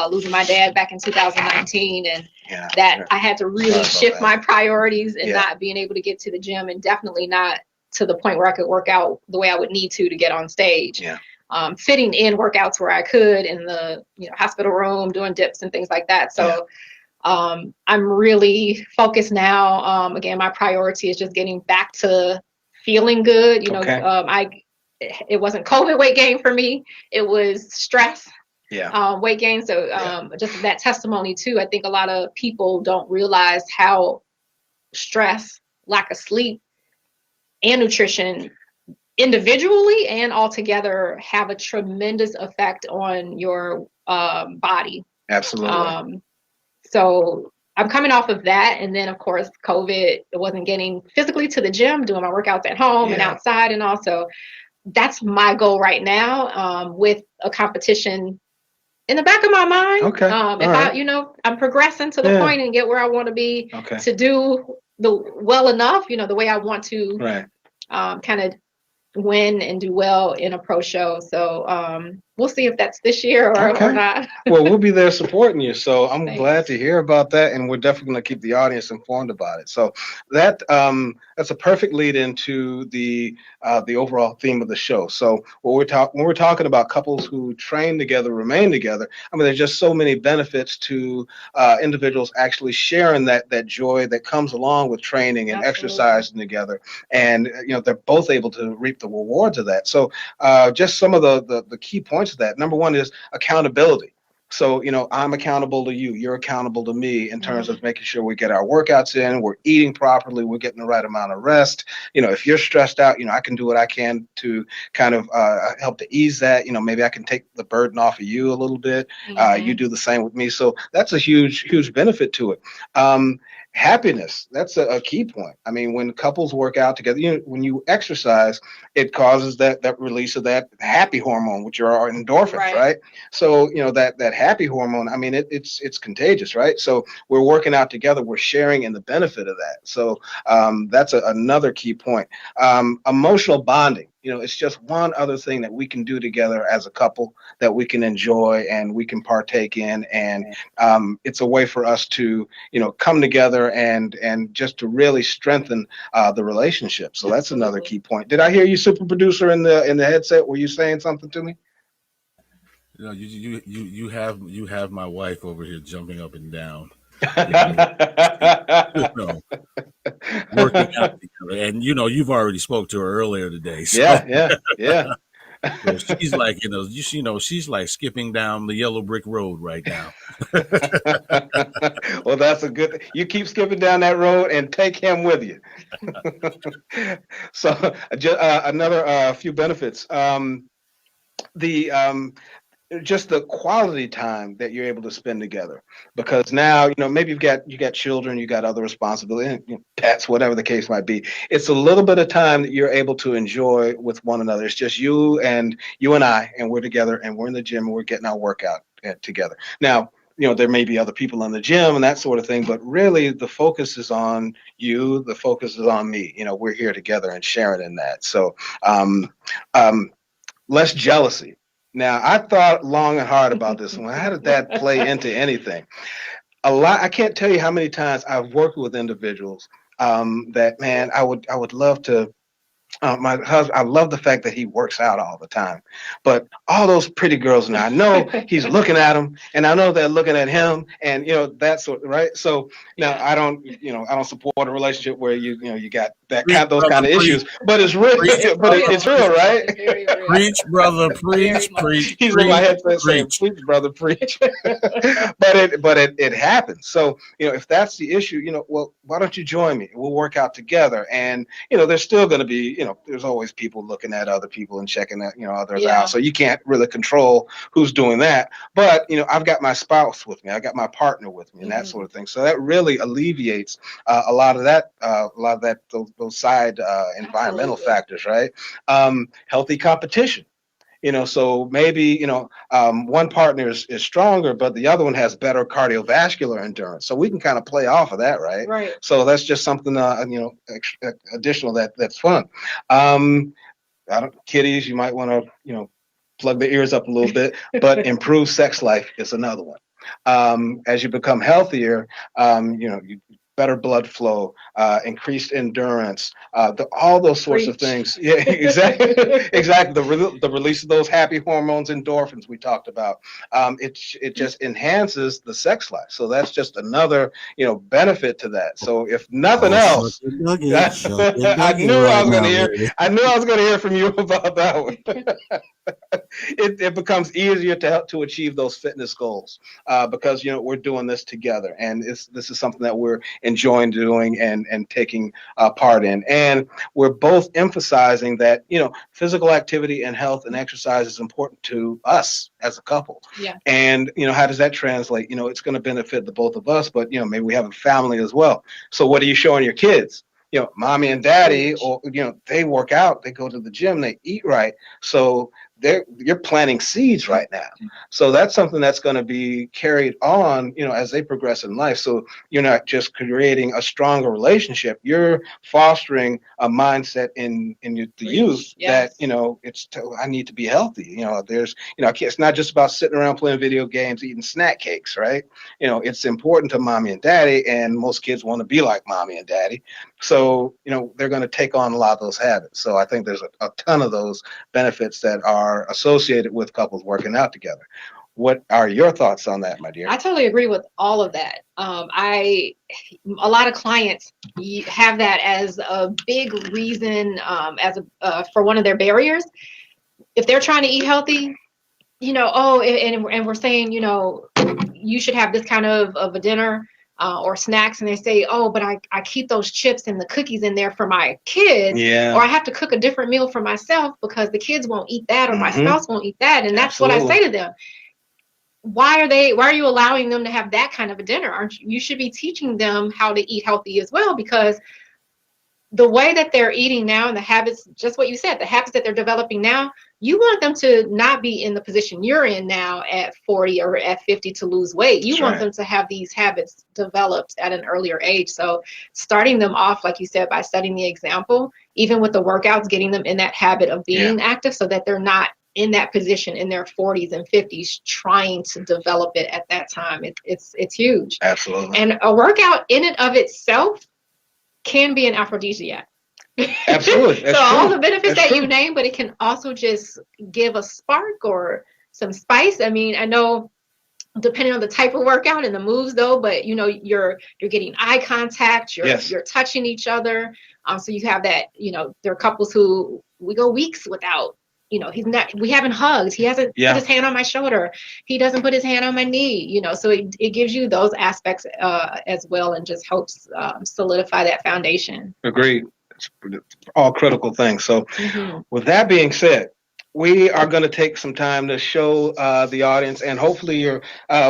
losing my dad back in 2019, and I had to really shift my priorities and not being able to get to the gym, and definitely not to the point where I could work out the way I would need to get on stage. Fitting in workouts where I could in the hospital room, doing dips and things like that. So I'm really focused now. Again, my priority is just getting back to feeling good. It wasn't COVID weight gain for me. It was stress weight gain. So just that testimony too. I think a lot of people don't realize how stress, lack of sleep, and nutrition individually and all together have a tremendous effect on your body. Absolutely. So I'm coming off of that. And then, of course, COVID, it wasn't getting physically to the gym, doing my workouts at home and outside. And also, that's my goal right now, with a competition in the back of my mind. Okay. I'm progressing to the point and get where I want to be to do well enough, the way I want to kind of win and do well in a pro show. So we'll see if that's this year or not. Well, we'll be there supporting you. So I'm glad to hear about that, and we're definitely going to keep the audience informed about it. So that's a perfect lead into the overall theme of the show. So when we're talking about couples who train together, remain together, I mean, there's just so many benefits to individuals actually sharing that joy that comes along with training and exercising together, and they're both able to reap the rewards of that. So just some of the key points of that. Number one is accountability. So, I'm accountable to you. You're accountable to me in terms of making sure we get our workouts in, we're eating properly, we're getting the right amount of rest. If you're stressed out, I can do what I can to kind of help to ease that. Maybe I can take the burden off of you a little bit. You do the same with me. So that's a huge, huge benefit to it. Happiness, that's a key point. I mean, when couples work out together, when you exercise, it causes that release of that happy hormone, which are our endorphins, right? So, that happy hormone, I mean, it's contagious, right? So we're working out together, we're sharing in the benefit of that. So that's another key point. Emotional bonding. It's just one other thing that we can do together as a couple that we can enjoy and we can partake in. And it's a way for us to, come together and just to really strengthen the relationship. So that's another key point. Did I hear you, super producer, in the headset? Were you saying something to me? You have my wife over here jumping up and down. Working out together. And you've already spoke to her earlier today. So. Yeah. So she's like, she's like skipping down the yellow brick road right now. Well, that's a good thing. You keep skipping down that road and take him with you. So another few benefits. just the quality time that you're able to spend together, because now maybe you got children, you got other responsibilities, pets, whatever the case might be. It's a little bit of time that you're able to enjoy with one another. It's just you and I, and we're together, and we're in the gym, and we're getting our workout together. Now, there may be other people in the gym and that sort of thing, but really the focus is on you, the focus is on me. We're here together and sharing in that. So um, um, less jealousy. Now, I thought long and hard about this one. How did that play into anything? A lot. I can't tell you how many times I've worked with individuals that, man, I would love to. My husband, I love the fact that he works out all the time, but all those pretty girls now, I know he's looking at them, and I know they're looking at him, and that sort of, right. So now I don't support a relationship where you got those kind of issues, but it's real, but it's real, right? Preach, brother, preach. He's in my headset saying, "Preach, brother, preach." but it happens. So if that's the issue, well, why don't you join me? We'll work out together, and there's still going to be there's always people looking at other people and checking that others out. So you can't really control who's doing that. But I've got my spouse with me, I got my partner with me, and that sort of thing. So that really alleviates a lot of that, those side environmental factors, right? Healthy competition. So maybe one partner is stronger, but the other one has better cardiovascular endurance. So we can kind of play off of that, right? Right. So that's just something additional that's fun. Kiddies, you might want to plug their ears up a little bit, but improved sex life is another one. As you become healthier, you better blood flow, increased endurance, all those sorts of things. Yeah, exactly. Exactly. The release of those happy hormones, endorphins we talked about. It just enhances the sex life. So that's just another benefit to that. So if nothing else, I knew I was going to hear from you about that one. It becomes easier to achieve those fitness goals because we're doing this together, and this is something that we're enjoying doing and taking part in, and we're both emphasizing that physical activity and health and exercise is important to us as a couple. Yeah. And how does that translate? It's going to benefit the both of us, but maybe we have a family as well. So what are you showing your kids? Mommy and daddy, or they work out, they go to the gym, they eat right. So you're planting seeds right now. So that's something that's going to be carried on, as they progress in life. So you're not just creating a stronger relationship, you're fostering a mindset in the youth that, I need to be healthy. It's not just about sitting around playing video games, eating snack cakes, right? It's important to mommy and daddy, and most kids want to be like mommy and daddy. So, they're going to take on a lot of those habits. So I think there's a ton of those benefits that are associated with couples working out together. What are your thoughts on that, my dear? I totally agree with all of that. A lot of clients have that as a big reason, for one of their barriers. If they're trying to eat healthy, and we're saying, you should have this kind of a dinner or snacks, and they say, oh, but I keep those chips and the cookies in there for my kids, or I have to cook a different meal for myself because the kids won't eat that, or my spouse won't eat that, and that's what I say to them. Why are you allowing them to have that kind of a dinner? You should be teaching them how to eat healthy as well, because the way that they're eating now and the habits, just what you said, the habits that they're developing now, you want them to not be in the position you're in now at 40 or at 50 to lose weight. You want them to have these habits developed at an earlier age. So starting them off, like you said, by setting the example, even with the workouts, getting them in that habit of being active so that they're not in that position in their 40s and 50s trying to develop it at that time. It's huge. Absolutely. And a workout in and of itself can be an aphrodisiac. Absolutely. So all the benefits that you name, but it can also just give a spark or some spice. I mean, I know depending on the type of workout and the moves though, but you're getting eye contact, you're touching each other. So you have that, there are couples who we go weeks without, we haven't hugged. He hasn't put his hand on my shoulder. He doesn't put his hand on my knee, so it gives you those aspects as well, and just helps solidify that foundation. Agreed. It's all critical things. So with that being said, we are going to take some time to show the audience, and hopefully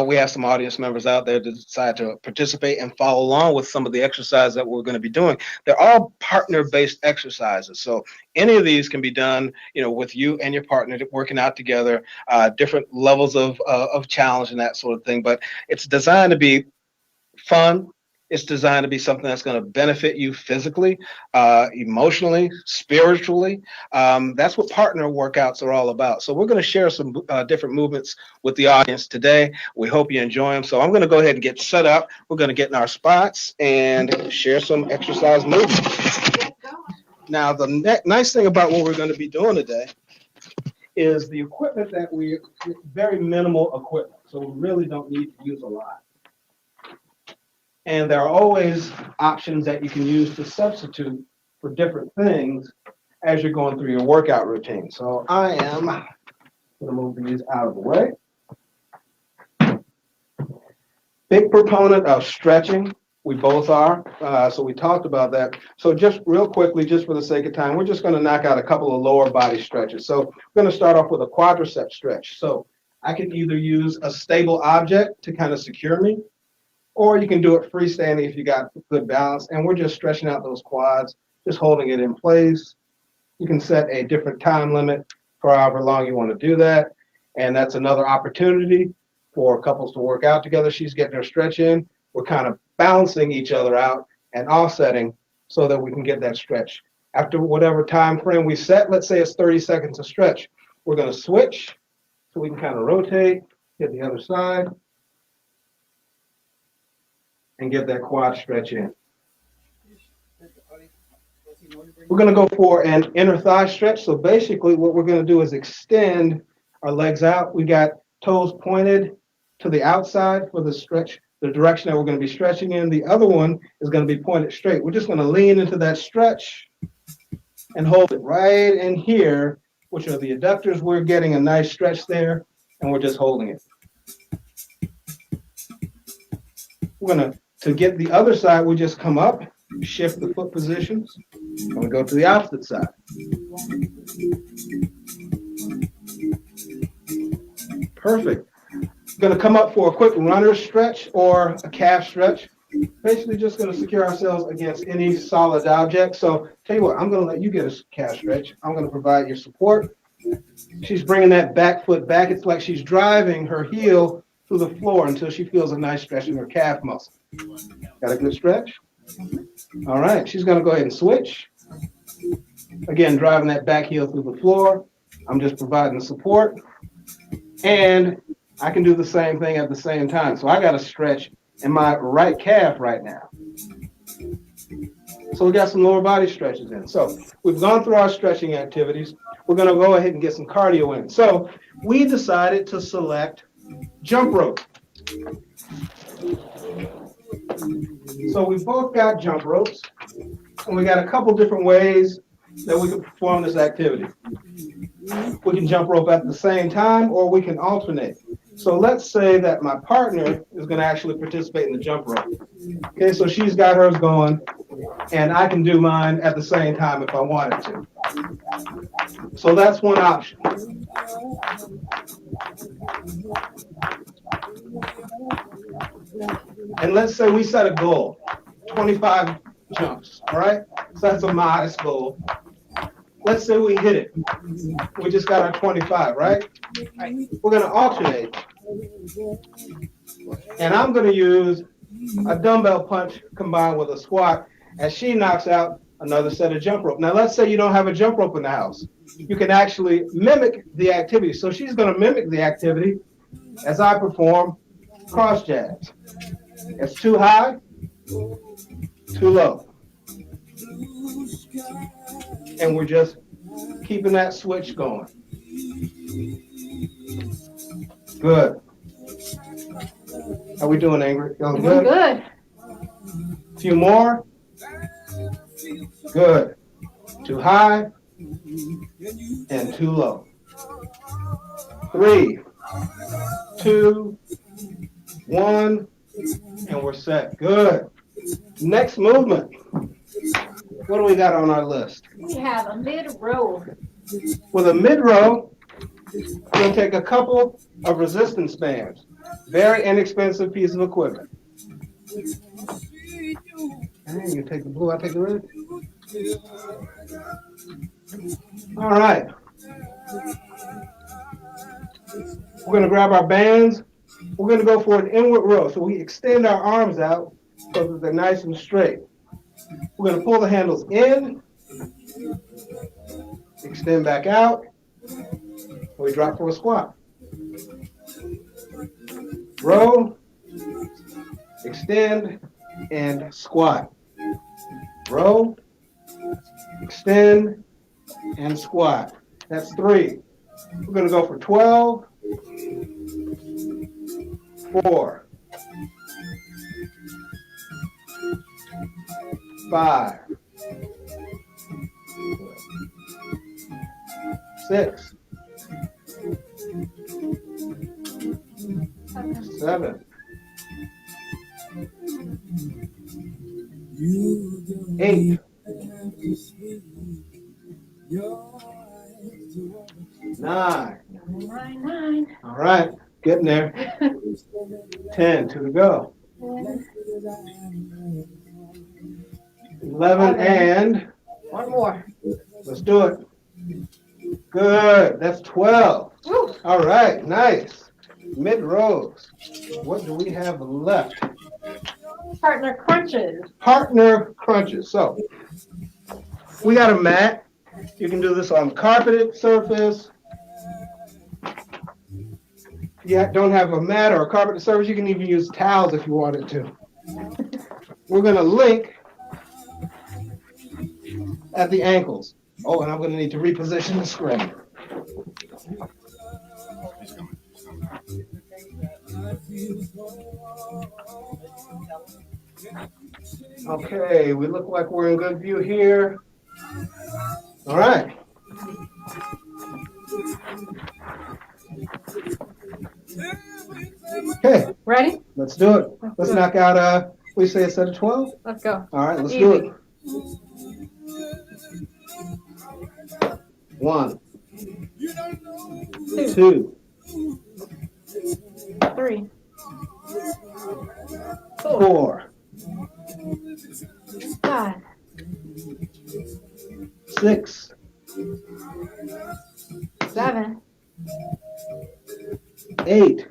we have some audience members out there to decide to participate and follow along with some of the exercises that we're going to be doing. They're all partner-based exercises, so any of these can be done, with you and your partner working out together, different levels of challenge and that sort of thing. But it's designed to be fun. It's designed to be something that's going to benefit you physically, emotionally, spiritually. That's what partner workouts are all about. So we're going to share some different movements with the audience today. We hope you enjoy them. So I'm going to go ahead and get set up. We're going to get in our spots and share some exercise movements. Now, the nice thing about what we're going to be doing today is the equipment that very minimal equipment. So we really don't need to use a lot. And there are always options that you can use to substitute for different things as you're going through your workout routine. So I am going to move these out of the way. Big proponent of stretching. We both are. So we talked about that. So just real quickly, just for the sake of time, we're just going to knock out a couple of lower body stretches. So we're going to start off with a quadricep stretch. So I can either use a stable object to kind of secure me, or you can do it freestanding if you got good balance. And we're just stretching out those quads, just holding it in place. You can set a different time limit for however long you want to do that. And that's another opportunity for couples to work out together. She's getting her stretch in. We're kind of balancing each other out and offsetting so that we can get that stretch. After whatever time frame we set, let's say it's 30 seconds to stretch, we're going to switch so we can kind of rotate, hit the other side, and get that quad stretch in. We're going to go for an inner thigh stretch. So basically what we're going to do is extend our legs out. We got toes pointed to the outside for the stretch, the direction that we're going to be stretching in. The other one is going to be pointed straight. We're just going to lean into that stretch and hold it right in here, which are the adductors. We're getting a nice stretch there, and we're just holding it. We're going to get the other side, we just come up, shift the foot positions, and we go to the opposite side. Perfect. Going to come up for a quick runner stretch or a calf stretch. Basically just going to secure ourselves against any solid object. So tell you what, I'm going to let you get a calf stretch. I'm going to provide your support. She's bringing that back foot back. It's like she's driving her heel through the floor until she feels a nice stretch in her calf muscle. Got a good stretch? All right, she's going to go ahead and switch. Again, driving that back heel through the floor. I'm just providing the support. And I can do the same thing at the same time. So I got a stretch in my right calf right now. So we got some lower body stretches in. So we've gone through our stretching activities. We're going to go ahead and get some cardio in. So we decided to select jump rope. So we both got jump ropes, and we got a couple different ways that we can perform this activity. We can jump rope at the same time, or we can alternate. So let's say that my partner is going to actually participate in the jump rope. Okay, so she's got hers going, and I can do mine at the same time if I wanted to. So that's one option. And let's say we set a goal, 25 jumps, all right? So that's a modest goal. Let's say we hit it. We just got our 25, right? We're going to alternate. And I'm going to use a dumbbell punch combined with a squat as she knocks out another set of jump rope. Now, let's say you don't have a jump rope in the house. You can actually mimic the activity. So she's going to mimic the activity as I perform cross jabs. It's too high, too low. And we're just keeping that switch going. Good. How we doing, Ingrid? Feeling good? Good. A few more. Good. Too high and too low. 3, 2, 1, and we're set. Good. Next movement. What do we got on our list? We have a mid row. With a mid row, We're going to take a couple of resistance bands. Very inexpensive piece of equipment. And you take the blue, I take the red. All right. We're going to grab our bands. We're going to go for an inward row. So we extend our arms out so that they're nice and straight. We're going to pull the handles in, extend back out, and we drop for a squat. Row, extend, and squat. Row, extend, and squat. That's 3. We're going to go for 12, 4, 5, 6, 7, 8, 9. 9. All right, getting there. 10, 2 to go. 11 and one more. let's do it. Good. That's 12. Woo. All right, nice. Mid rows. What do we have left? Partner crunches. Partner crunches. So we got a mat. You can do this on carpeted surface. If you don't have a mat or a carpeted surface, you can even use towels if you wanted to. We're going to link at the ankles. Oh, and I'm going to need to reposition the screen. Okay, we look like we're in good view here. All right. Okay. Ready? Let's do it. Let's knock out, we say a set of 12? Let's go. All right, let's Easy. do it. 1, 2, 3, 4, 5, 6, 7, 8,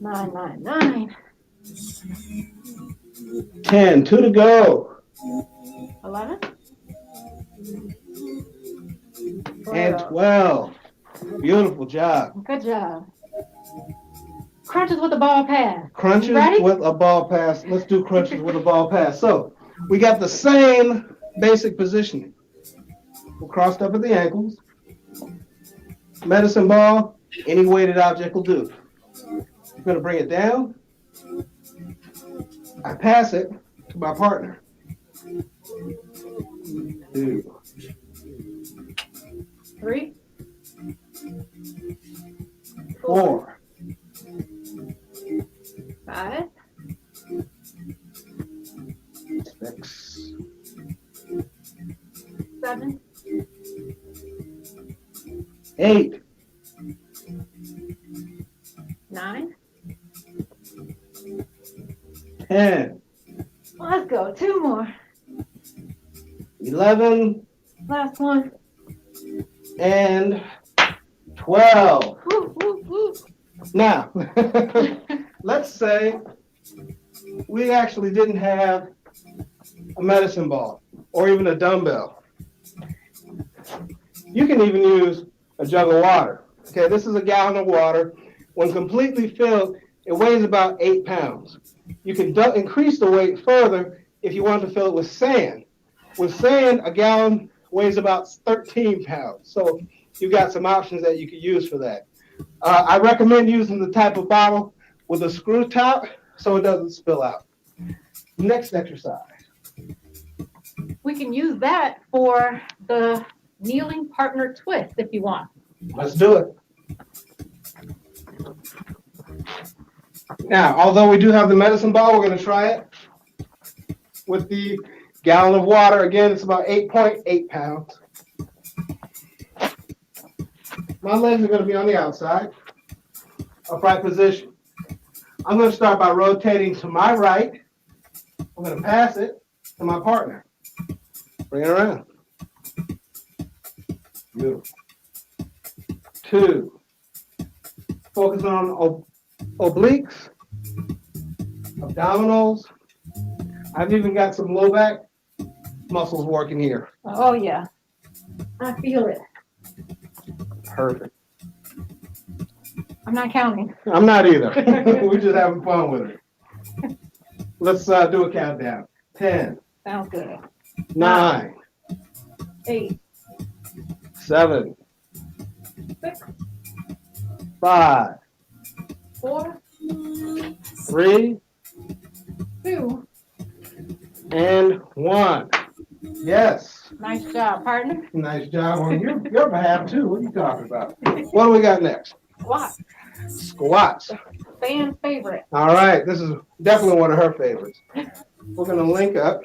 9. 10. 2 to go. 11. And 12. Beautiful job. Good job. Crunches with a ball pass. Crunches Ready? with a ball pass. Let's do crunches with a ball pass. So we got the same basic positioning. We're crossed up at the ankles. Medicine ball, any weighted object will do. I'm going to bring it down. I pass it to my partner. 2, 3, 4, 5, 6, 7, 8, 9. 10, Let's go. 2 more. 11, Last one. and 12. Woo, woo, woo. Now, let's say we actually didn't have a medicine ball or even a dumbbell. You can even use a jug of water. Okay, this is a gallon of water. When completely filled, it weighs about 8 pounds. You can increase the weight further if you want to fill it with sand. With sand, a gallon weighs about 13 pounds. So you've got some options that you could use for that. I recommend using the type of bottle with a screw top so it doesn't spill out. Next exercise. We can use that for the kneeling partner twist if you want. Let's do it. Now, although we do have the medicine ball, we're going to try it with the gallon of water. Again, it's about 8.8 pounds. My legs are going to be on the outside. Upright position. I'm going to start by rotating to my right. I'm going to pass it to my partner. Bring it around. Beautiful. 2. Focus on obliques, abdominals. I've even got some low back muscles working here. Oh, yeah. I feel it. Perfect. I'm not counting. I'm not either. We're just having fun with it. Let's do a countdown. 10. Sounds good. 9. 8. 7. 6. 5. 4. 3. 2. And 1. Yes. Nice job, partner. Nice job on your behalf, too. What are you talking about? What do we got next? Squat. Squats. Fan favorite. All right. This is definitely one of her favorites. We're going to link up.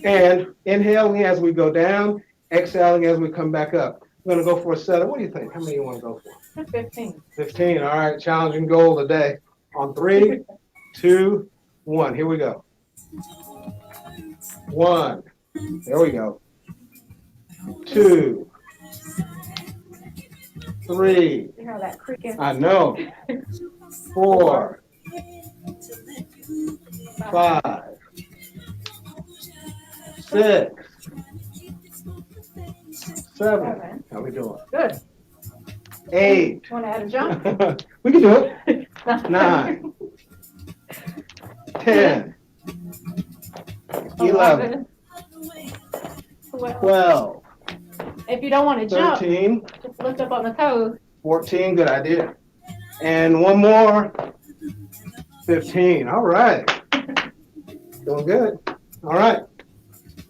And inhaling as we go down, exhaling as we come back up. We're going to go for a set of, what do you think? How many do you want to go for? 15. 15. All right. Challenging goal today. On 3, 2, 1. Here we go. 1. There we go. 2. 3. You hear that creaking? I know. 4. 5. 6. 7. How we doing? Good. 8. Want to add a jump? We can do it. 9. 10. 11. 12. If you don't want to jump, 13. just lift up on the toes. 14. Good idea. And one more. 15. All right. Doing good. All right.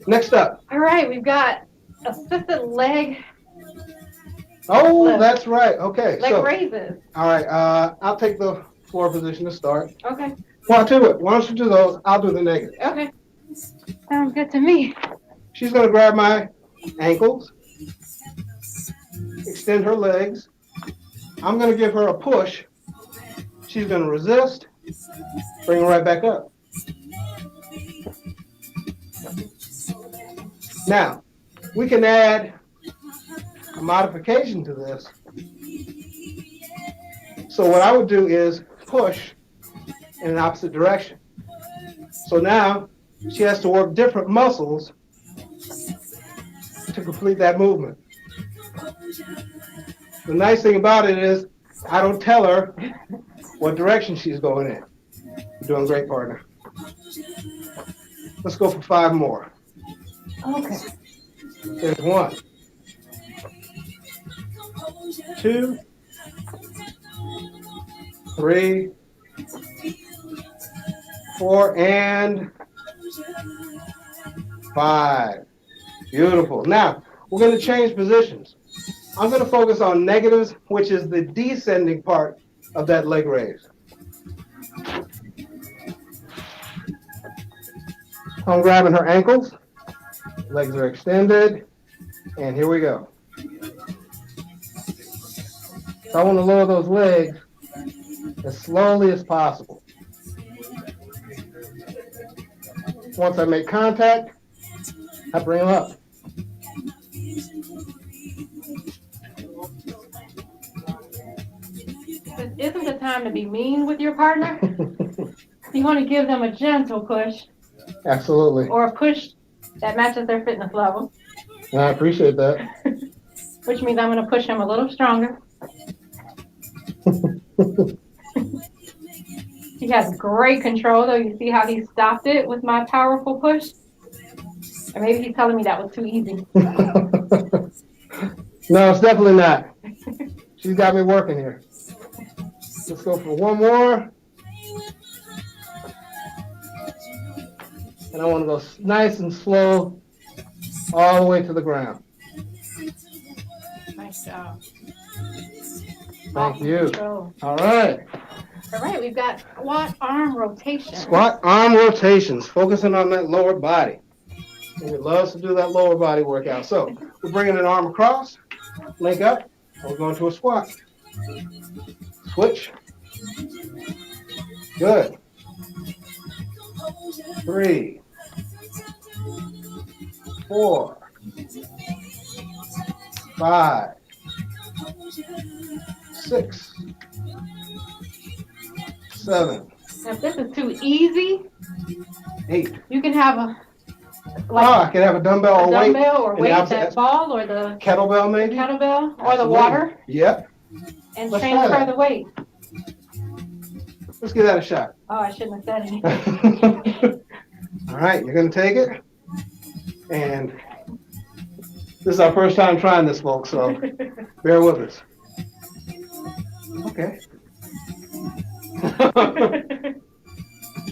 Next up. All right, we've got assisted leg Oh, that's right. Okay. leg raises. All right. I'll take the floor position to start. Okay. Well, I'll tell you what. Why don't you do those? I'll do the negative. Okay. Sounds good to me. She's going to grab my ankles, extend her legs. I'm going to give her a push. She's going to resist, bring her right back up. Now, we can add a modification to this. So what I would do is push in an opposite direction. So now she has to work different muscles to complete that movement. The nice thing about it is I don't tell her what direction she's going in. You're doing great, partner. Let's go for 5 more. Okay. There's 1, 2, 3, 4, and 5. Beautiful. Now, we're going to change positions. I'm going to focus on negatives, which is the descending part of that leg raise. I'm grabbing her ankles. Legs are extended. And here we go. So I want to lower those legs as slowly as possible. Once I make contact, I bring them up. This isn't the time to be mean with your partner. You want to give them a gentle push. Absolutely. Or a push that matches their fitness level. I appreciate that. Which means I'm going to push him a little stronger. He has great control, though. You see how he stopped it with my powerful push? Or maybe he's telling me that was too easy. No, it's definitely not. She's got me working here. Let's go for 1 more. And I want to go nice and slow all the way to the ground. Nice job. Thank you. Control. All right. All right, we've got squat arm rotation. Squat arm rotations, focusing on that lower body. And we love to do that lower body workout. So we're bringing an arm across. Link up. We're going to a squat. Switch. Good. 3, 4, 5, 6, 7. If this is too easy, 8. you can have a I can have a dumbbell or weight. Dumbbell or weight, that ball or the kettlebell maybe. Kettlebell or the water. Yep. And transfer the weight. Let's give that a shot. Oh, I shouldn't have said anything. All right, you're going to take it. And this is our first time trying this, folks, so bear with us. Okay.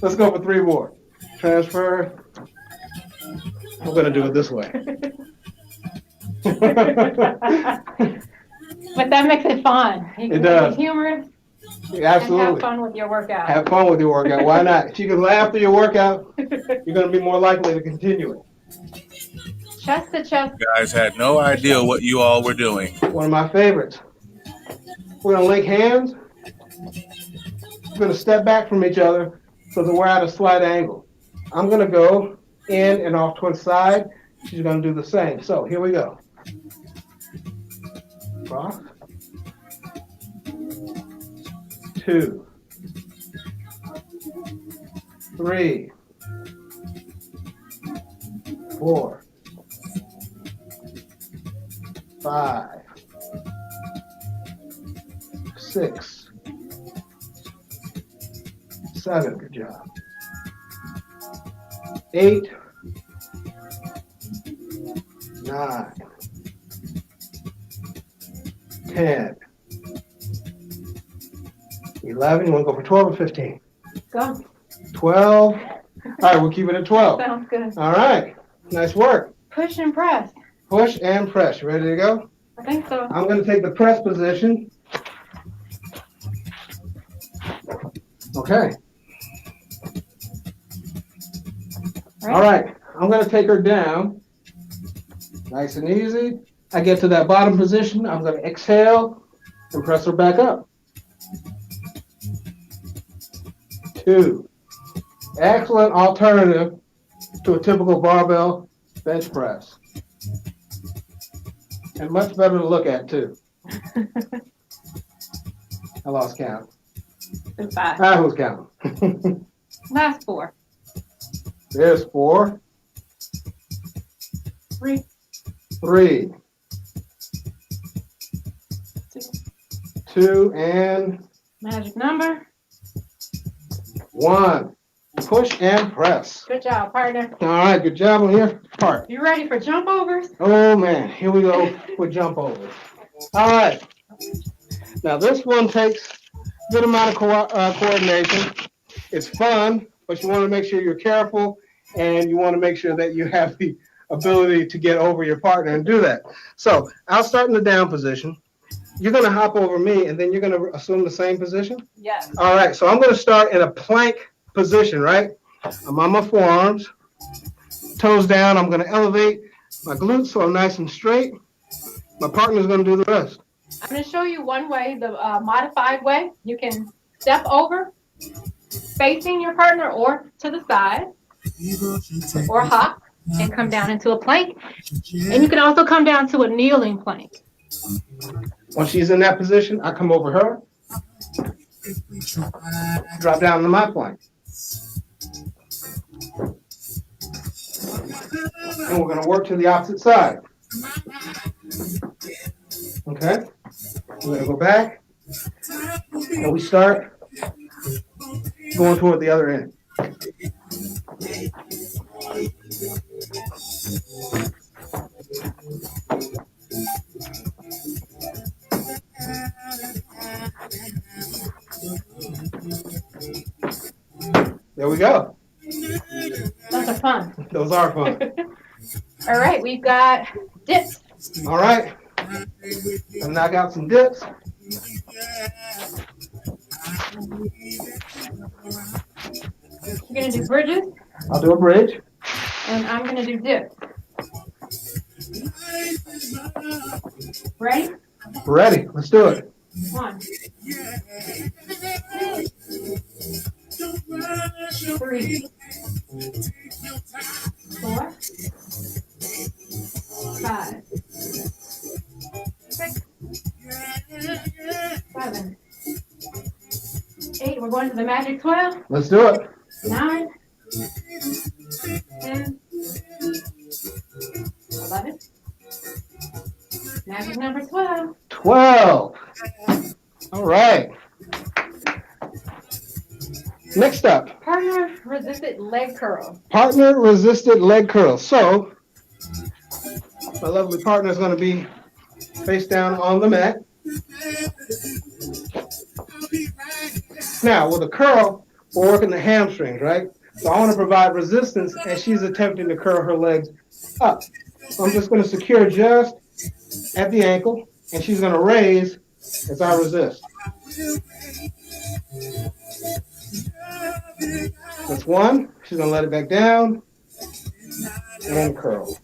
Let's go for 3 more. Transfer. I'm going to do it this way. But that makes it fun. It does. Humorous. Yeah, absolutely. And have fun with your workout. Have fun with your workout. Why not? If you can laugh through your workout, you're going to be more likely to continue it. Chest to chest. You guys had no idea what you all were doing. One of my favorites. We're going to link hands. We're going to step back from each other so that we're at a slight angle. I'm going to go in and off to one side. She's going to do the same. So here we go. Cross. 2, 3, 4, 5, 6, 7. Good job. 8, 9, 10, 11. You want to go for 12 or 15? Go. 12. All right, we'll keep it at 12. Sounds good. All right. Nice work. Push and press. Push and press. You ready to go? I think so. I'm going to take the press position. Okay. All right. I'm going to take her down. Nice and easy. I get to that bottom position. I'm going to exhale and press her back up. 2. Excellent alternative to a typical barbell bench press. And much better to look at, too. I lost count. It's 5. I was counting. Last 4. There's 4. 3. 3. 2. 2 and Magic number. 1. Push and press. Good job, partner. All right, good job on your part. You ready for jump overs? Oh, man. Here we go with jump overs. All right. Now, this one takes a good amount of coordination. It's fun, but you want to make sure you're careful, and you want to make sure that you have the ability to get over your partner and do that. So I'll start in the down position. You're going to hop over me, and then you're going to assume the same position? Yes. All right, so I'm going to start in a plank position, right? I'm on my forearms, toes down. I'm going to elevate my glutes so I'm nice and straight. My partner's going to do the rest. I'm going to show you one way, the modified way. You can step over, facing your partner or to the side, or hop and come down into a plank. And you can also come down to a kneeling plank. Once she's in that position, I come over her, drop down to my plank. And we're going to work to the opposite side. Okay? We're going to go back, and we start going toward the other end. There we go. Those are fun. Those are fun. All right, we've got dips. All right. I'll knock out some dips. You're going to do bridges. I'll do a bridge. And I'm going to do dips. Ready? Ready. Let's do it. 1, 2, 3, 4, 5, 6, 7, 8. We're going to the magic 12. Let's do it. 9, 10, 11. Magic number 12. 12. All right. Next up, Partner resisted leg curl. partner resisted leg curls. So my lovely partner is going to be face down on the mat. Now with a curl, we're working the hamstrings, right? So I want to provide resistance as she's attempting to curl her legs up. So I'm just going to secure just at the ankle, and she's going to raise as I resist. That's one. She's going to let it back down and curl.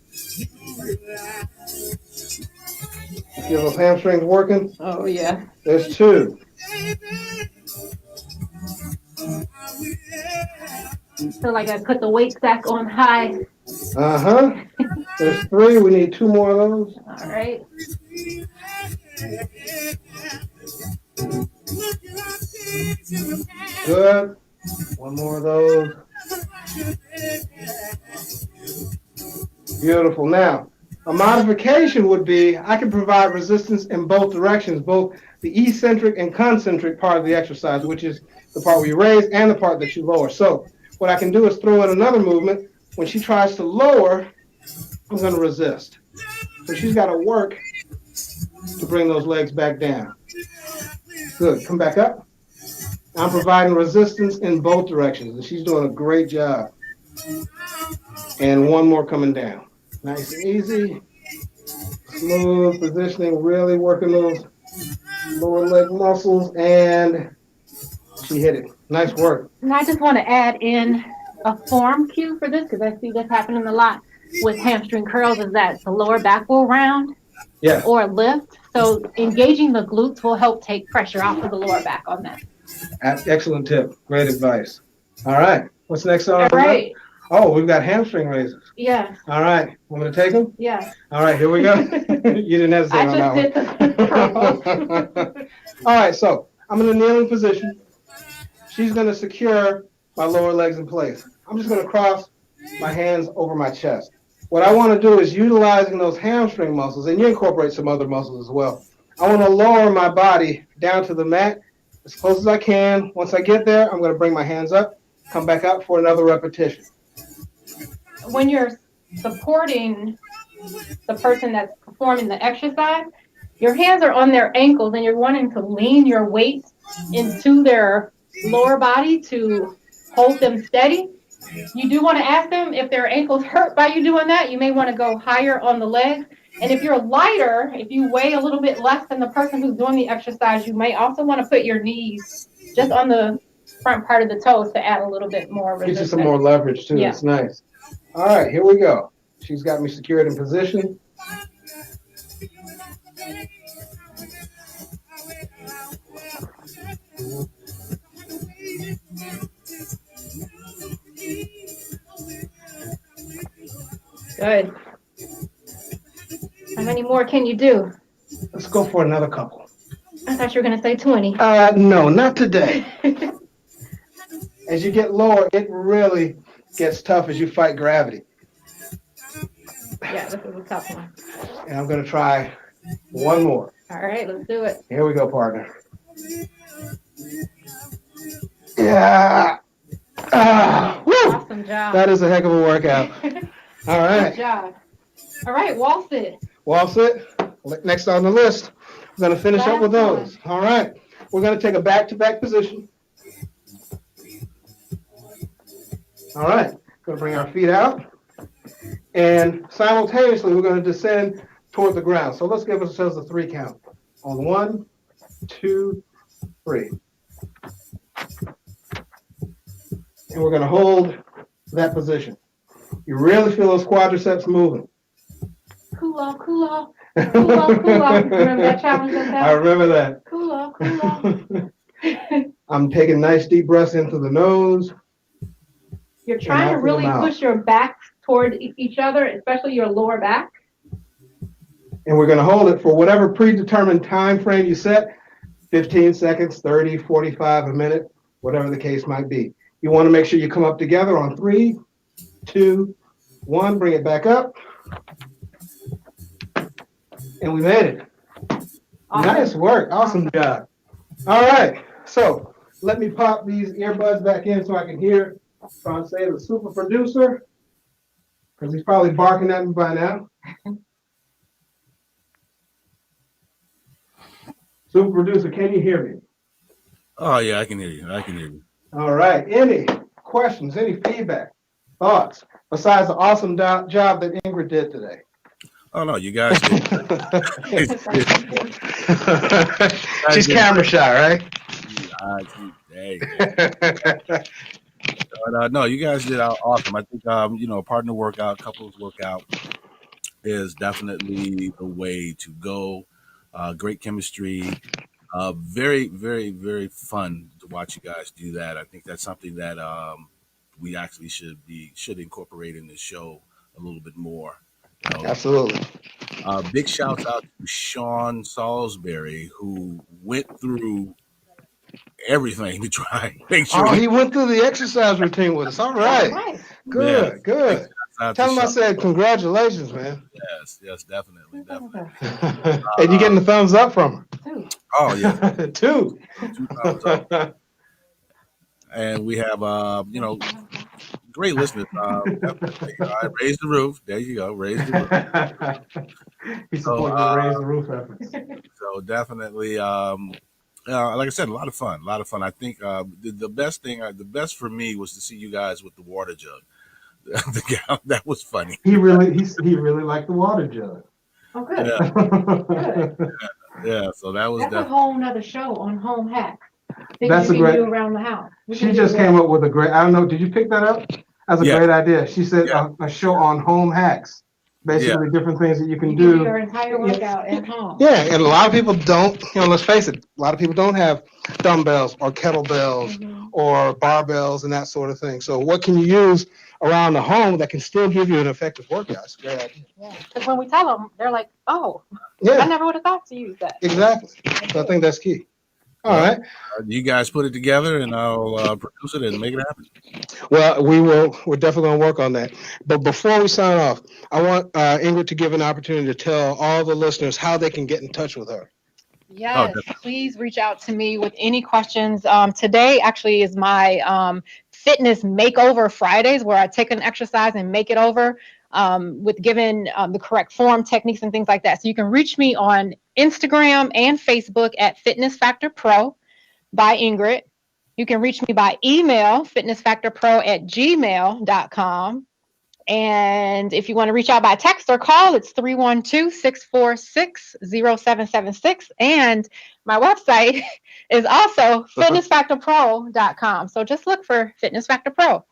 Feel those hamstrings working? Oh, yeah. There's 2. Feel like I put the weight back on high. Uh-huh. There's 3. We need 2 more of those. All right. Good. 1 more of those. Beautiful. Now, a modification would be I can provide resistance in both directions, both the eccentric and concentric part of the exercise, which is the part where you raise and the part that you lower. So what I can do is throw in another movement. When she tries to lower, I'm going to resist. So she's got to work to bring those legs back down. Good. Come back up. I'm providing resistance in both directions, and she's doing a great job. And 1 more coming down. Nice and easy. Smooth positioning, really working those lower leg muscles, and she hit it. Nice work. And I just want to add in a form cue for this, because I see this happening a lot with hamstring curls, is that the lower back will round or lift. So engaging the glutes will help take pressure off of the lower back on that. Excellent tip. Great advice. All right. What's next on? All right. Oh, we've got hamstring raises. Yeah. All right. Want me to take them? Yeah. All right. Here we go. You didn't hesitate on that I just did the curl. All right. So I'm in a kneeling position. She's going to secure my lower legs in place. I'm just going to cross my hands over my chest. What I want to do is utilizing those hamstring muscles, and you incorporate some other muscles as well. I want to lower my body down to the mat as close as I can. Once I get there, I'm going to bring my hands up, come back up for another repetition. When you're supporting the person that's performing the exercise, your hands are on their ankles and you're wanting to lean your weight into their lower body to hold them steady. You do want to ask them if their ankles hurt by you doing that. You may want to go higher on the legs. And if you're lighter, if you weigh a little bit less than the person who's doing the exercise, you may also want to put your knees just on the front part of the toes to add a little bit more resistance. Gives you some more leverage too. Yeah. It's nice. All right, here we go. She's got me secured in position. Good. How many more can you do? Let's go for another couple. I thought you were going to say 20. No, not today. As you get lower, it really gets tough as you fight gravity. Yeah, this is a tough one. And I'm going to try 1 more. All right, let's do it. Here we go, partner. Yeah. Awesome job. That is a heck of a workout. All right. Good job. All right, wall sit. Wall sit. Next on the list. We're going to finish up with those. All right. We're going to take a back-to-back position. All right. Going to bring our feet out. And simultaneously, we're going to descend toward the ground. So let's give ourselves a 3 count. On 1, 2, 3. And we're going to hold that position. You really feel those quadriceps moving. Cool off, cool off. Cool off, cool off. Remember that challenge I had? I remember that. Cool off, cool off. I'm taking nice deep breaths into the nose. You're trying to really push your back toward each other, especially your lower back. And we're going to hold it for whatever predetermined time frame you set, 15 seconds, 30, 45, a minute, whatever the case might be. You want to make sure you come up together on 3, 2, 1. Bring it back up. And we made it. Awesome. Nice work. Awesome job. All right. So let me pop these earbuds back in so I can hear Francais, the super producer, because he's probably barking at me by now. Super producer, can you hear me? Oh, yeah, I can hear you. I can hear you. All right. Any questions, any feedback, thoughts, besides the awesome job that Ingrid did today? Oh, no, you guys did. She's camera shy, right? No, you guys did awesome. I think, partner workout, couples workout is definitely the way to go. Great chemistry. Very, very, very fun to watch you guys do that. I think that's something that we actually should incorporate in the show a little bit more. Absolutely. Big shouts out to Sean Salisbury, who went through everything to try and make sure. Oh, he went through the exercise routine with us. All right. Good, good. Tell him I said congratulations, man. Yes, definitely. And you getting the thumbs up from her? Oh, yeah. Two thumbs up. And we have, great listeners. I raised the roof. There you go. Raise the roof. He's supporting the raise the roof efforts. So definitely, like I said, a lot of fun. I think the best for me was to see you guys with the water jug. That was funny. He really liked the water jug. Oh, good. Yeah. Good. Yeah. So that was a whole nother show on home hacks. That's a great. Do around the house. She just came up with a great. I don't know. Did you pick that up? That's a great idea. She said a show on home hacks. Basically, different things that you can do. Your entire workout at home. Yeah, and a lot of people don't. Let's face it. A lot of people don't have dumbbells or kettlebells or barbells and that sort of thing. So, what can you use around the home that can still give you an effective workout? It's a great idea. Yeah, because when we tell them, they're like, "Oh, I never would have thought to use that." Exactly. So I think that's key. All right. You guys put it together, and I'll produce it and make it happen. Well, we will. We're definitely going to work on that. But before we sign off, I want Ingrid to give an opportunity to tell all the listeners how they can get in touch with her. Yes, please reach out to me with any questions. Today actually is my fitness makeover Fridays, where I take an exercise and make it over with given the correct form, techniques, and things like that. So you can reach me on Instagram and Facebook at Fitness Factor Pro by Ingrid. You can reach me by email, fitnessfactorpro@gmail.com. And if you want to reach out by text or call, it's 312-646-0776. And my website is also fitnessfactorpro.com. So just look for Fitness Factor Pro.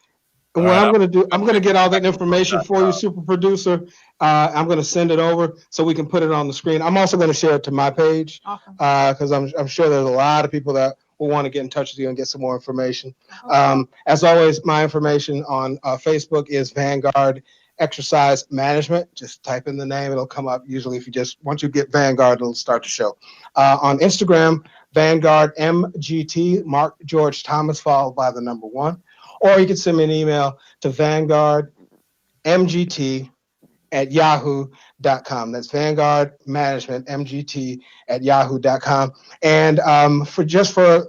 And what I'm going to do, I'm going to get all that information for you, super producer. I'm going to send it over so we can put it on the screen. I'm also going to share it to my page because I'm sure there's a lot of people that will want to get in touch with you and get some more information. As always, my information on Facebook is Vanguard Exercise Management. Just type in the name. It'll come up. Usually once you get Vanguard, it'll start to show. On Instagram, Vanguard MGT, Mark George Thomas, followed by the number 1. Or you can send me an email to vanguardmgt@yahoo.com. That's Vanguard Management MGT@yahoo.com. And for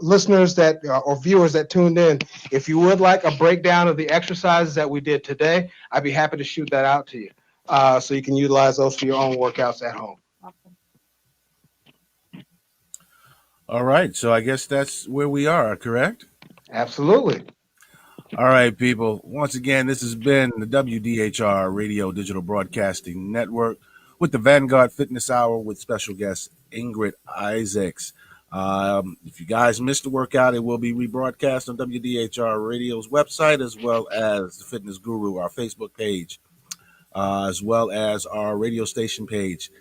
listeners that or viewers that tuned in, if you would like a breakdown of the exercises that we did today, I'd be happy to shoot that out to you, so you can utilize those for your own workouts at home. All right. So I guess that's where we are, correct? Absolutely. All right, people. Once again, this has been the WDHR Radio Digital Broadcasting Network with the Vanguard Fitness Hour with special guest Ingrid Isaacs. If you guys missed the workout, it will be rebroadcast on WDHR Radio's website as well as the Fitness Guru, our Facebook page. as well as our radio station page.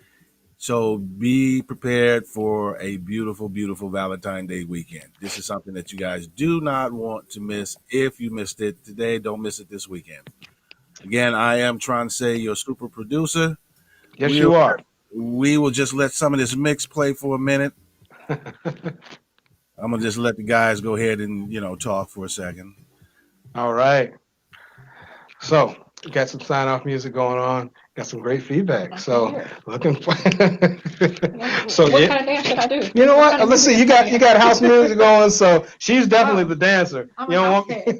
So be prepared for a beautiful, beautiful Valentine Day weekend. This is something that you guys do not want to miss. If you missed it today, don't miss it this weekend. Again, I am Tronce, your super producer. Yes, you are. We will just let some of this mix play for a minute. I'm going to just let the guys go ahead and, talk for a second. All right. So, got some sign-off music going on. Got some great feedback. So, looking for. So, what kind of dance should I do? You know what? Let's see. You got house music going. So she's definitely the dancer. You don't want me.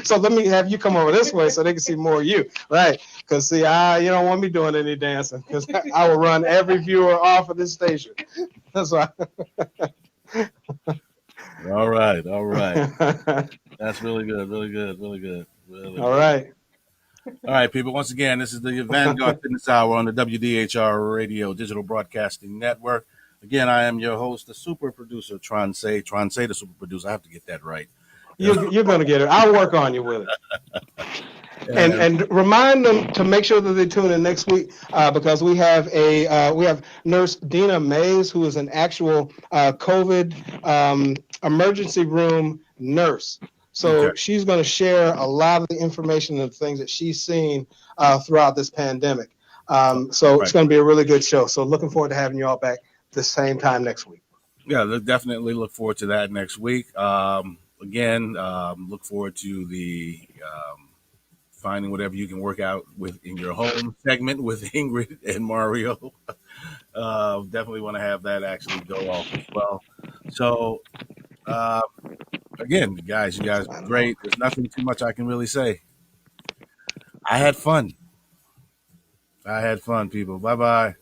So let me have you come over this way so they can see more of you, right? Because see, you don't want me doing any dancing because I will run every viewer off of this station. That's why. All right. That's really good. All right. All right, people. Once again, this is the Vanguard Fitness Hour on the WDHR Radio Digital Broadcasting Network. Again, I am your host, the super producer, Tronce, the super producer. I have to get that right. You're going to get it. I'll work on you with it. And remind them to make sure that they tune in next week because we have Nurse Dina Mays, who is an actual COVID emergency room nurse. So she's going to share a lot of the information and things that she's seen throughout this pandemic. So it's going to be a really good show. So looking forward to having you all back the same time next week. Yeah, definitely look forward to that next week. Again, look forward to the finding whatever you can work out with in your home segment with Ingrid and Mario. Definitely want to have that actually go off as well. So, again, guys, you guys are great. There's nothing too much I can really say. I had fun, people. Bye-bye.